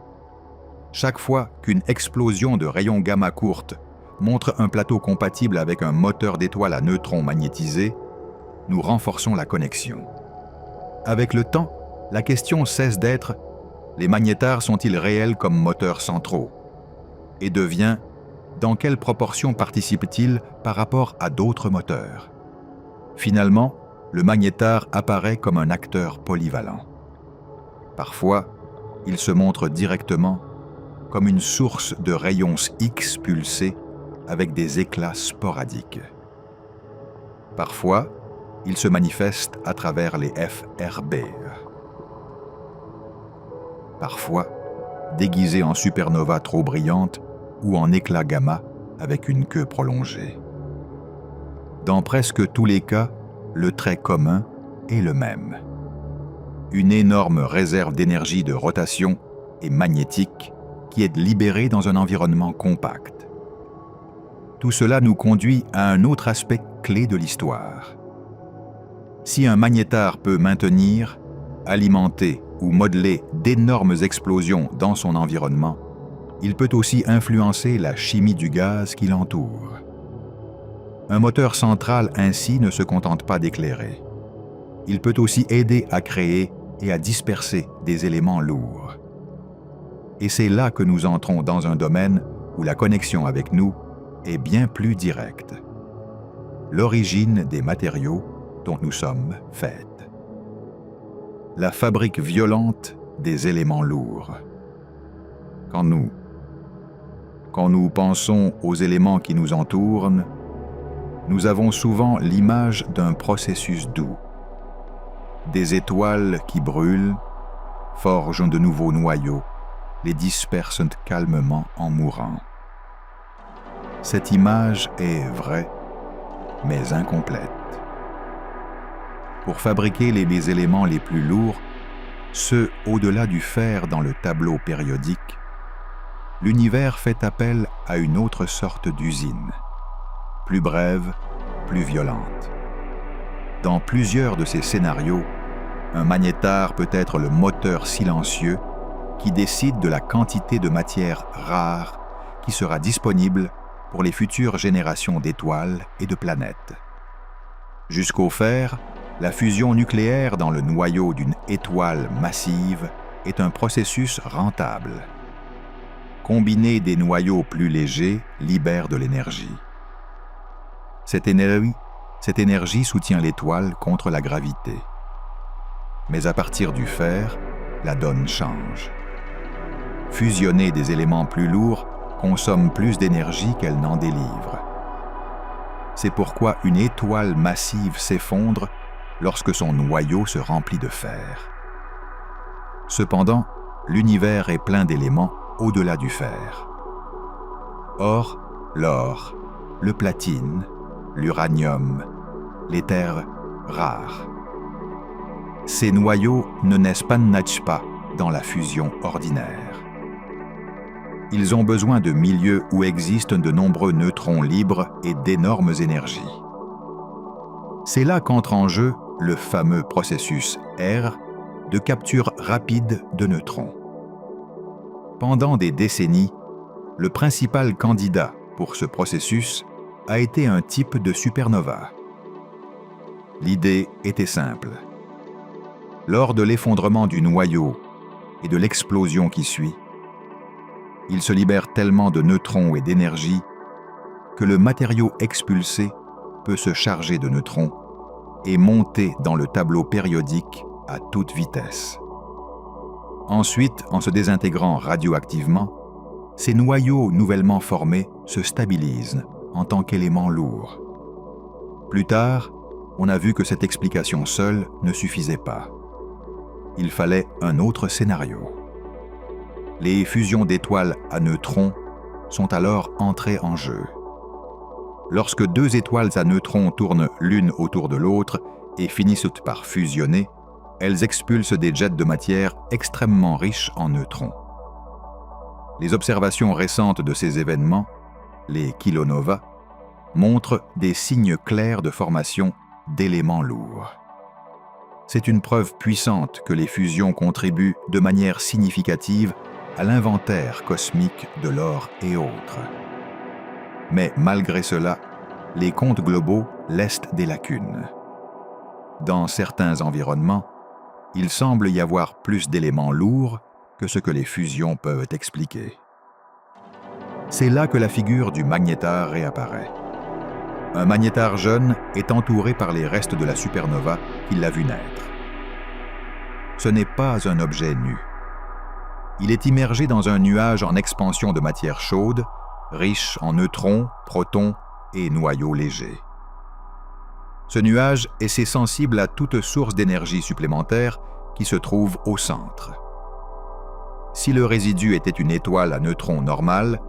Chaque fois qu'une explosion de rayons gamma courte montre un plateau compatible avec un moteur d'étoile à neutrons magnétisés, nous renforçons la connexion. Avec le temps, la question cesse d'être « les magnétars sont-ils réels comme moteurs centraux ?» et devient « dans quelle proportion participent-ils par rapport à d'autres moteurs ?» Finalement, le magnétar apparaît comme un acteur polyvalent. Parfois, il se montre directement comme une source de rayons X pulsés avec des éclats sporadiques. Parfois, il se manifeste à travers les FRB. Parfois, déguisé en supernova trop brillante ou en éclat gamma avec une queue prolongée. Dans presque tous les cas, le trait commun est le même. une énorme réserve d'énergie de rotation et magnétique qui est libérée dans un environnement compact. Tout cela nous conduit à un autre aspect clé de l'histoire. Si un magnétar peut maintenir, alimenter ou modeler d'énormes explosions dans son environnement, il peut aussi influencer la chimie du gaz qui l'entoure. Un moteur central ainsi ne se contente pas d'éclairer. Il peut aussi aider à créer et à disperser des éléments lourds. Et c'est là que nous entrons dans un domaine où la connexion avec nous est bien plus directe. L'origine des matériaux dont nous sommes faits. La fabrique violente des éléments lourds. Quand nous pensons aux éléments qui nous entourent, nous avons souvent l'image d'un processus doux. Des étoiles qui brûlent, forgent de nouveaux noyaux, les dispersent calmement en mourant. Cette image est vraie, mais incomplète. Pour fabriquer les éléments les plus lourds, ceux au-delà du fer dans le tableau périodique, l'univers fait appel à une autre sorte d'usine, plus brève, plus violente. Dans plusieurs de ces scénarios, un magnétar peut être le moteur silencieux qui décide de la quantité de matière rare qui sera disponible pour les futures générations d'étoiles et de planètes. Jusqu'au fer, la fusion nucléaire dans le noyau d'une étoile massive est un processus rentable. Combiner des noyaux plus légers libère de l'énergie. Cette énergie soutient l'étoile contre la gravité. Mais à partir du fer, la donne change. Fusionner des éléments plus lourds consomme plus d'énergie qu'elle n'en délivre. C'est pourquoi une étoile massive s'effondre lorsque son noyau se remplit de fer. Cependant, l'univers est plein d'éléments au-delà du fer. Or, l'or, le platine, l'uranium, les terres rares. Ces noyaux ne naissent pas dans la fusion ordinaire. Ils ont besoin de milieux où existent de nombreux neutrons libres et d'énormes énergies. C'est là qu'entre en jeu le fameux processus R de capture rapide de neutrons. Pendant des décennies, le principal candidat pour ce processus a été un type de supernova. L'idée était simple. Lors de l'effondrement du noyau et de l'explosion qui suit, il se libère tellement de neutrons et d'énergie que le matériau expulsé peut se charger de neutrons et monter dans le tableau périodique à toute vitesse. Ensuite, en se désintégrant radioactivement, ces noyaux nouvellement formés se stabilisent en tant qu'éléments lourds. Plus tard, on a vu que cette explication seule ne suffisait pas. Il fallait un autre scénario. Les fusions d'étoiles à neutrons sont alors entrées en jeu. Lorsque deux étoiles à neutrons tournent l'une autour de l'autre et finissent par fusionner, elles expulsent des jets de matière extrêmement riches en neutrons. Les observations récentes de ces événements, les kilonovas, montrent des signes clairs de formation d'éléments lourds. C'est une preuve puissante que les fusions contribuent de manière significative à l'inventaire cosmique de l'or et autres. Mais malgré cela, les comptes globaux laissent des lacunes. Dans certains environnements, il semble y avoir plus d'éléments lourds que ce que les fusions peuvent expliquer. C'est là que la figure du magnétar réapparaît. Un magnétar jeune est entouré par les restes de la supernova qui l'a vu naître. Ce n'est pas un objet nu. Il est immergé dans un nuage en expansion de matière chaude, riche en neutrons, protons et noyaux légers. Ce nuage est assez sensible à toute source d'énergie supplémentaire qui se trouve au centre. Si le résidu était une étoile à neutrons normale,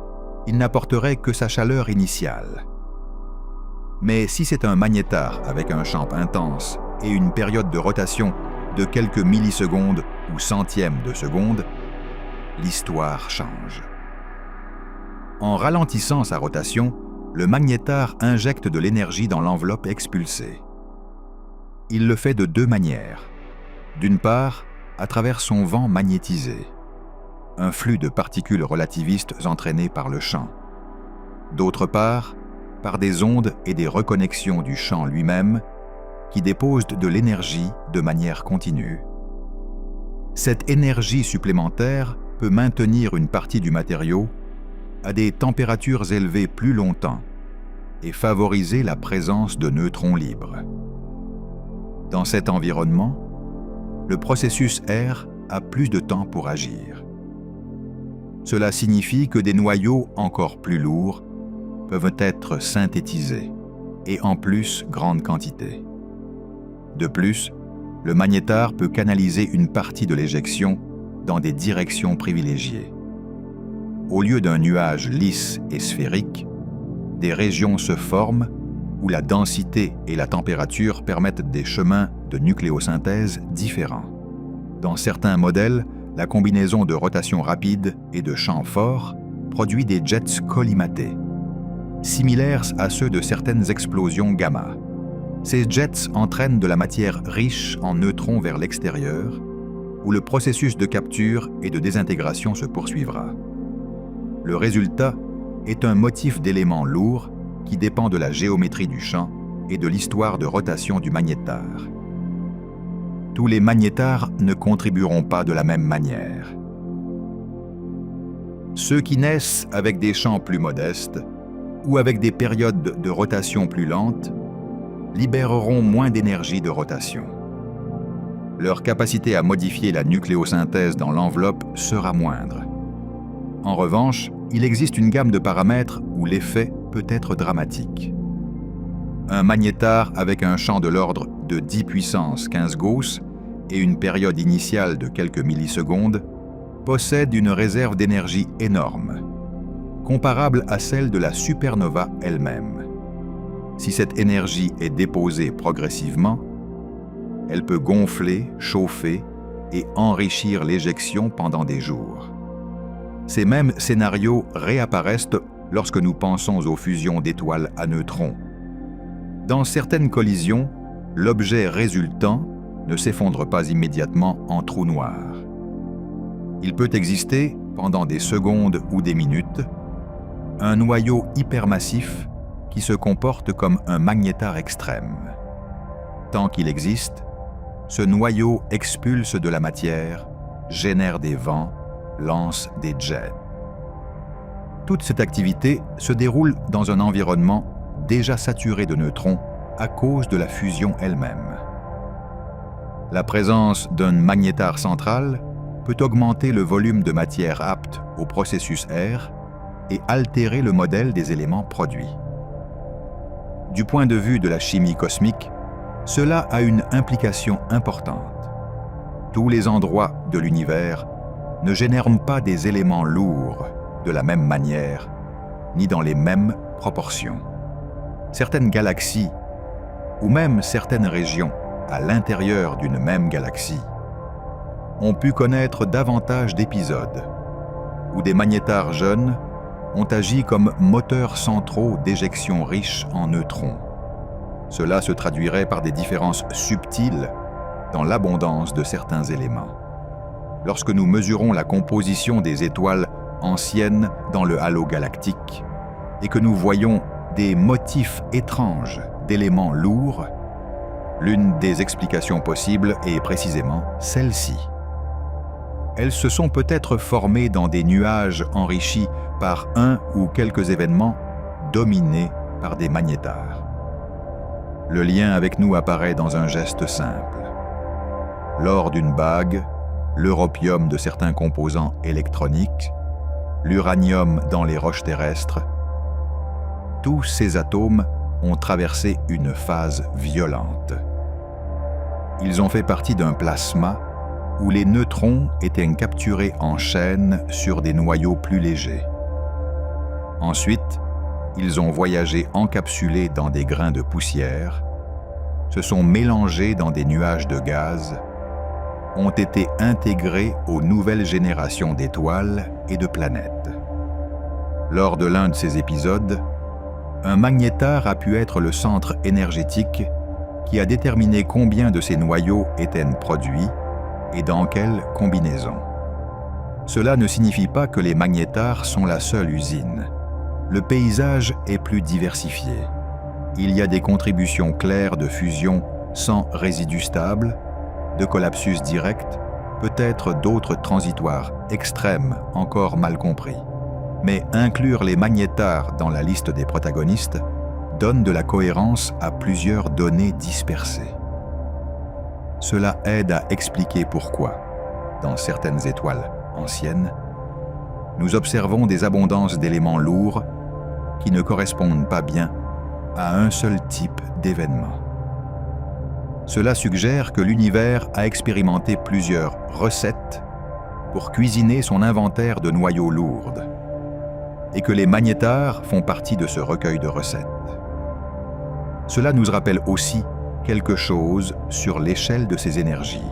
il n'apporterait que sa chaleur initiale. Mais si c'est un magnétar avec un champ intense et une période de rotation de quelques millisecondes ou centièmes de seconde, l'histoire change. En ralentissant sa rotation, le magnétar injecte de l'énergie dans l'enveloppe expulsée. Il le fait de deux manières. D'une part, à travers son vent magnétisé, un flux de particules relativistes entraînées par le champ. D'autre part, par des ondes et des reconnexions du champ lui-même qui déposent de l'énergie de manière continue. Cette énergie supplémentaire peut maintenir une partie du matériau à des températures élevées plus longtemps et favoriser la présence de neutrons libres. Dans cet environnement, le processus R a plus de temps pour agir. Cela signifie que des noyaux encore plus lourds peuvent être synthétisés, et en plus grande quantité. De plus, le magnétar peut canaliser une partie de l'éjection dans des directions privilégiées. Au lieu d'un nuage lisse et sphérique, des régions se forment où la densité et la température permettent des chemins de nucléosynthèse différents. Dans certains modèles, la combinaison de rotation rapide et de champ fort produit des jets collimatés, similaires à ceux de certaines explosions gamma. Ces jets entraînent de la matière riche en neutrons vers l'extérieur, où le processus de capture et de désintégration se poursuivra. Le résultat est un motif d'éléments lourds qui dépend de la géométrie du champ et de l'histoire de rotation du magnétar. Tous les magnétars ne contribueront pas de la même manière. Ceux qui naissent avec des champs plus modestes ou avec des périodes de rotation plus lentes libéreront moins d'énergie de rotation. Leur capacité à modifier la nucléosynthèse dans l'enveloppe sera moindre. En revanche, il existe une gamme de paramètres où l'effet peut être dramatique. Un magnétar avec un champ de l'ordre de 10 puissance 15 Gauss et une période initiale de quelques millisecondes possède une réserve d'énergie énorme, comparable à celle de la supernova elle-même. Si cette énergie est déposée progressivement, elle peut gonfler, chauffer et enrichir l'éjection pendant des jours. Ces mêmes scénarios réapparaissent lorsque nous pensons aux fusions d'étoiles à neutrons. Dans certaines collisions, l'objet résultant ne s'effondre pas immédiatement en trou noir. Il peut exister, pendant des secondes ou des minutes, un noyau hypermassif qui se comporte comme un magnétar extrême. Tant qu'il existe, ce noyau expulse de la matière, génère des vents, lance des jets. Toute cette activité se déroule dans un environnement déjà saturé de neutrons à cause de la fusion elle-même. La présence d'un magnétar central peut augmenter le volume de matière apte au processus R et altérer le modèle des éléments produits. Du point de vue de la chimie cosmique, cela a une implication importante. Tous les endroits de l'univers ne génèrent pas des éléments lourds de la même manière, ni dans les mêmes proportions. Certaines galaxies, ou même certaines régions à l'intérieur d'une même galaxie, ont pu connaître davantage d'épisodes où des magnétars jeunes ont agi comme moteurs centraux d'éjection riches en neutrons. Cela se traduirait par des différences subtiles dans l'abondance de certains éléments. Lorsque nous mesurons la composition des étoiles anciennes dans le halo galactique et que nous voyons des motifs étranges d'éléments lourds, l'une des explications possibles est précisément celle-ci. Elles se sont peut-être formées dans des nuages enrichis par un ou quelques événements dominés par des magnétars. Le lien avec nous apparaît dans un geste simple. L'or d'une bague, l'europium de certains composants électroniques, l'uranium dans les roches terrestres, tous ces atomes ont traversé une phase violente. Ils ont fait partie d'un plasma où les neutrons étaient capturés en chaîne sur des noyaux plus légers. Ensuite, ils ont voyagé encapsulés dans des grains de poussière, se sont mélangés dans des nuages de gaz ont été intégrés aux nouvelles générations d'étoiles et de planètes. Lors de l'un de ces épisodes, un magnétar a pu être le centre énergétique qui a déterminé combien de ces noyaux étaient produits et dans quelle combinaison. Cela ne signifie pas que les magnétars sont la seule usine. Le paysage est plus diversifié. Il y a des contributions claires de fusion sans résidus stables, de collapsus direct, peut-être d'autres transitoires extrêmes encore mal compris. Mais inclure les magnétars dans la liste des protagonistes donne de la cohérence à plusieurs données dispersées. Cela aide à expliquer pourquoi, dans certaines étoiles anciennes, nous observons des abondances d'éléments lourds qui ne correspondent pas bien à un seul type d'événement. Cela suggère que l'univers a expérimenté plusieurs recettes pour cuisiner son inventaire de noyaux lourds, et que les magnétars font partie de ce recueil de recettes. Cela nous rappelle aussi quelque chose sur l'échelle de ces énergies.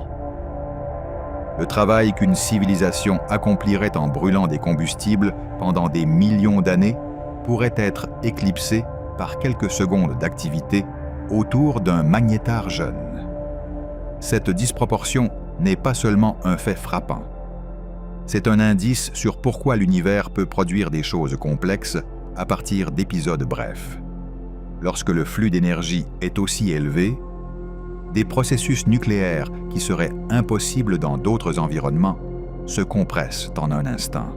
Le travail qu'une civilisation accomplirait en brûlant des combustibles pendant des millions d'années pourrait être éclipsé par quelques secondes d'activité autour d'un magnétar jeune. Cette disproportion n'est pas seulement un fait frappant. C'est un indice sur pourquoi l'univers peut produire des choses complexes à partir d'épisodes brefs. Lorsque le flux d'énergie est aussi élevé, des processus nucléaires qui seraient impossibles dans d'autres environnements se compressent en un instant.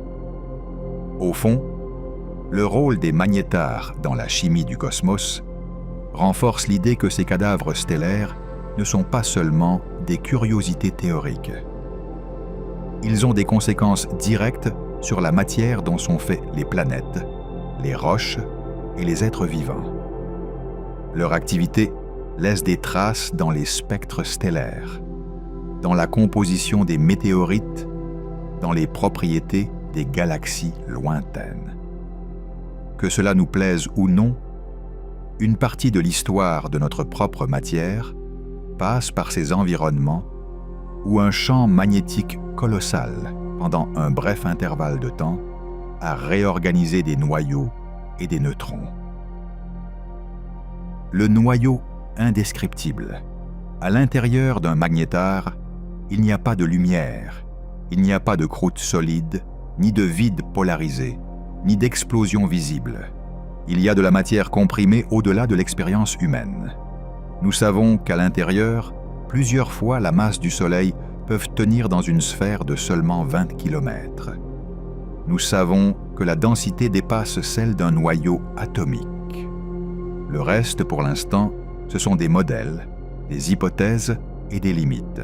Au fond, le rôle des magnétars dans la chimie du cosmos renforce l'idée que ces cadavres stellaires ne sont pas seulement des curiosités théoriques. Ils ont des conséquences directes sur la matière dont sont faits les planètes, les roches et les êtres vivants. Leur activité laisse des traces dans les spectres stellaires, dans la composition des météorites, dans les propriétés des galaxies lointaines. Que cela nous plaise ou non, une partie de l'histoire de notre propre matière passe par ces environnements où un champ magnétique colossal, pendant un bref intervalle de temps, a réorganisé des noyaux et des neutrons. Le noyau indescriptible. À l'intérieur d'un magnétar, il n'y a pas de lumière, il n'y a pas de croûte solide, ni de vide polarisé, ni d'explosion visible. Il y a de la matière comprimée au-delà de l'expérience humaine. Nous savons qu'à l'intérieur, plusieurs fois la masse du Soleil peuvent tenir dans une sphère de seulement 20 km. Nous savons que la densité dépasse celle d'un noyau atomique. Le reste, pour l'instant, ce sont des modèles, des hypothèses et des limites.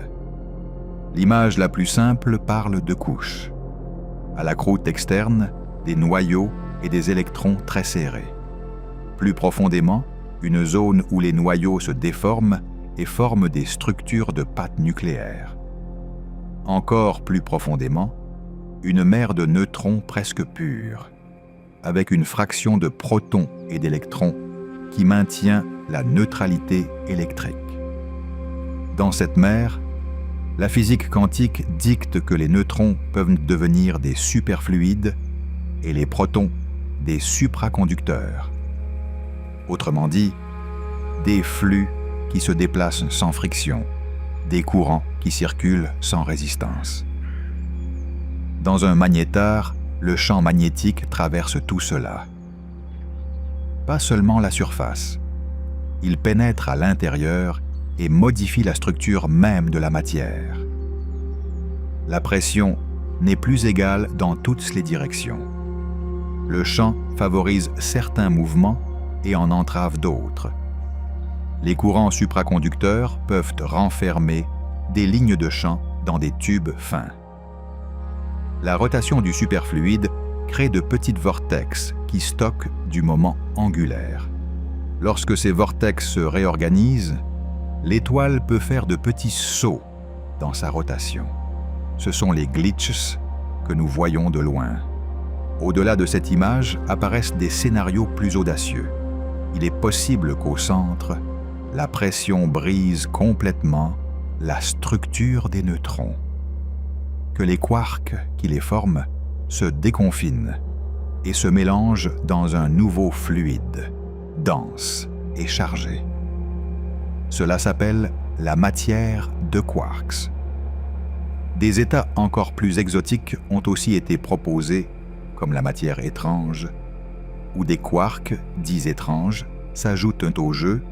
L'image la plus simple parle de couches. À la croûte externe, des noyaux et des électrons très serrés. Plus profondément, une zone où les noyaux se déforment et forment des structures de pâte nucléaire. Encore plus profondément, une mer de neutrons presque purs, avec une fraction de protons et d'électrons qui maintient la neutralité électrique. Dans cette mer, la physique quantique dicte que les neutrons peuvent devenir des superfluides et les protons des supraconducteurs. Autrement dit, des flux qui se déplacent sans friction, des courants qui circulent sans résistance. Dans un magnétar, le champ magnétique traverse tout cela. Pas seulement la surface. Il pénètre à l'intérieur et modifie la structure même de la matière. La pression n'est plus égale dans toutes les directions. Le champ favorise certains mouvements et en entrave d'autres. Les courants supraconducteurs peuvent renfermer des lignes de champ dans des tubes fins. La rotation du superfluide crée de petites vortex qui stockent du moment angulaire. Lorsque ces vortex se réorganisent, l'étoile peut faire de petits sauts dans sa rotation. Ce sont les glitches que nous voyons de loin. Au-delà de cette image apparaissent des scénarios plus audacieux. Il est possible qu'au centre, la pression brise complètement la structure des neutrons, que les quarks qui les forment se déconfinent et se mélangent dans un nouveau fluide, dense et chargé. Cela s'appelle la matière de quarks. Des états encore plus exotiques ont aussi été proposés, comme la matière étrange, où des quarks, dits étranges, s'ajoutent au jeu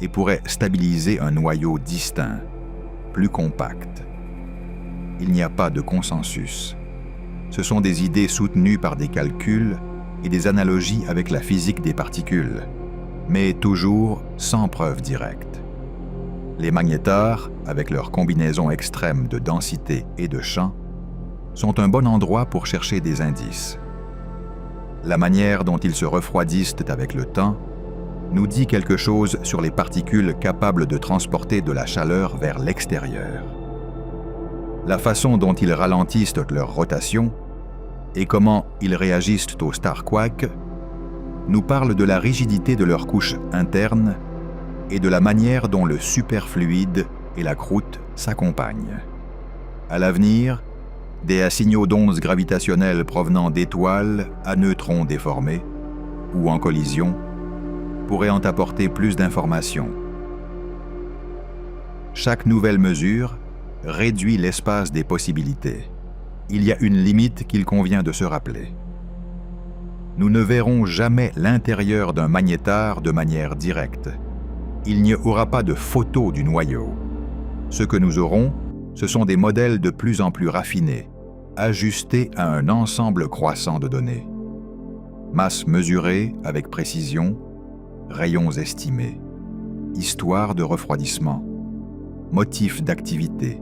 et pourraient stabiliser un noyau distinct, plus compact. Il n'y a pas de consensus. Ce sont des idées soutenues par des calculs et des analogies avec la physique des particules, mais toujours sans preuve directe. Les magnétars, avec leur combinaison extrême de densité et de champ, sont un bon endroit pour chercher des indices. La manière dont ils se refroidissent avec le temps nous dit quelque chose sur les particules capables de transporter de la chaleur vers l'extérieur. La façon dont ils ralentissent leur rotation et comment ils réagissent aux star-quarks nous parle de la rigidité de leur couche interne et de la manière dont le superfluide et la croûte s'accompagnent. À l'avenir, des signaux d'ondes gravitationnelles provenant d'étoiles à neutrons déformés ou en collision pourraient en apporter plus d'informations. Chaque nouvelle mesure réduit l'espace des possibilités. Il y a une limite qu'il convient de se rappeler. Nous ne verrons jamais l'intérieur d'un magnétar de manière directe. Il n'y aura pas de photo du noyau. Ce que nous aurons, ce sont des modèles de plus en plus raffinés, ajustés à un ensemble croissant de données. Masse mesurée avec précision, rayons estimés, histoire de refroidissement, motifs d'activité,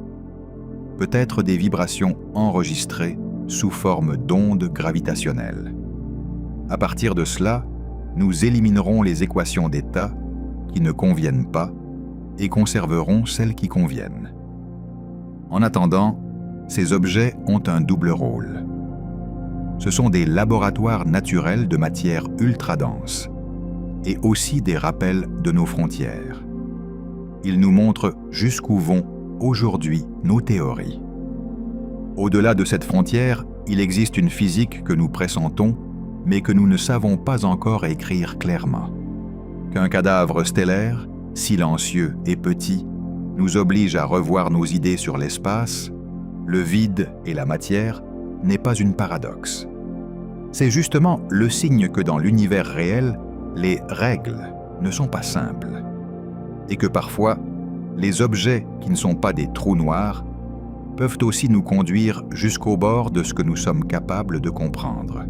peut-être des vibrations enregistrées sous forme d'ondes gravitationnelles. À partir de cela, nous éliminerons les équations d'état qui ne conviennent pas et conserverons celles qui conviennent. En attendant, ces objets ont un double rôle. Ce sont des laboratoires naturels de matière ultra dense et aussi des rappels de nos frontières. Ils nous montrent jusqu'où vont aujourd'hui nos théories. Au-delà de cette frontière, il existe une physique que nous pressentons, mais que nous ne savons pas encore écrire clairement. Qu'un cadavre stellaire, silencieux et petit, nous oblige à revoir nos idées sur l'espace, le vide et la matière n'est pas une paradoxe. C'est justement le signe que dans l'univers réel, les règles ne sont pas simples, et que parfois, les objets qui ne sont pas des trous noirs peuvent aussi nous conduire jusqu'au bord de ce que nous sommes capables de comprendre.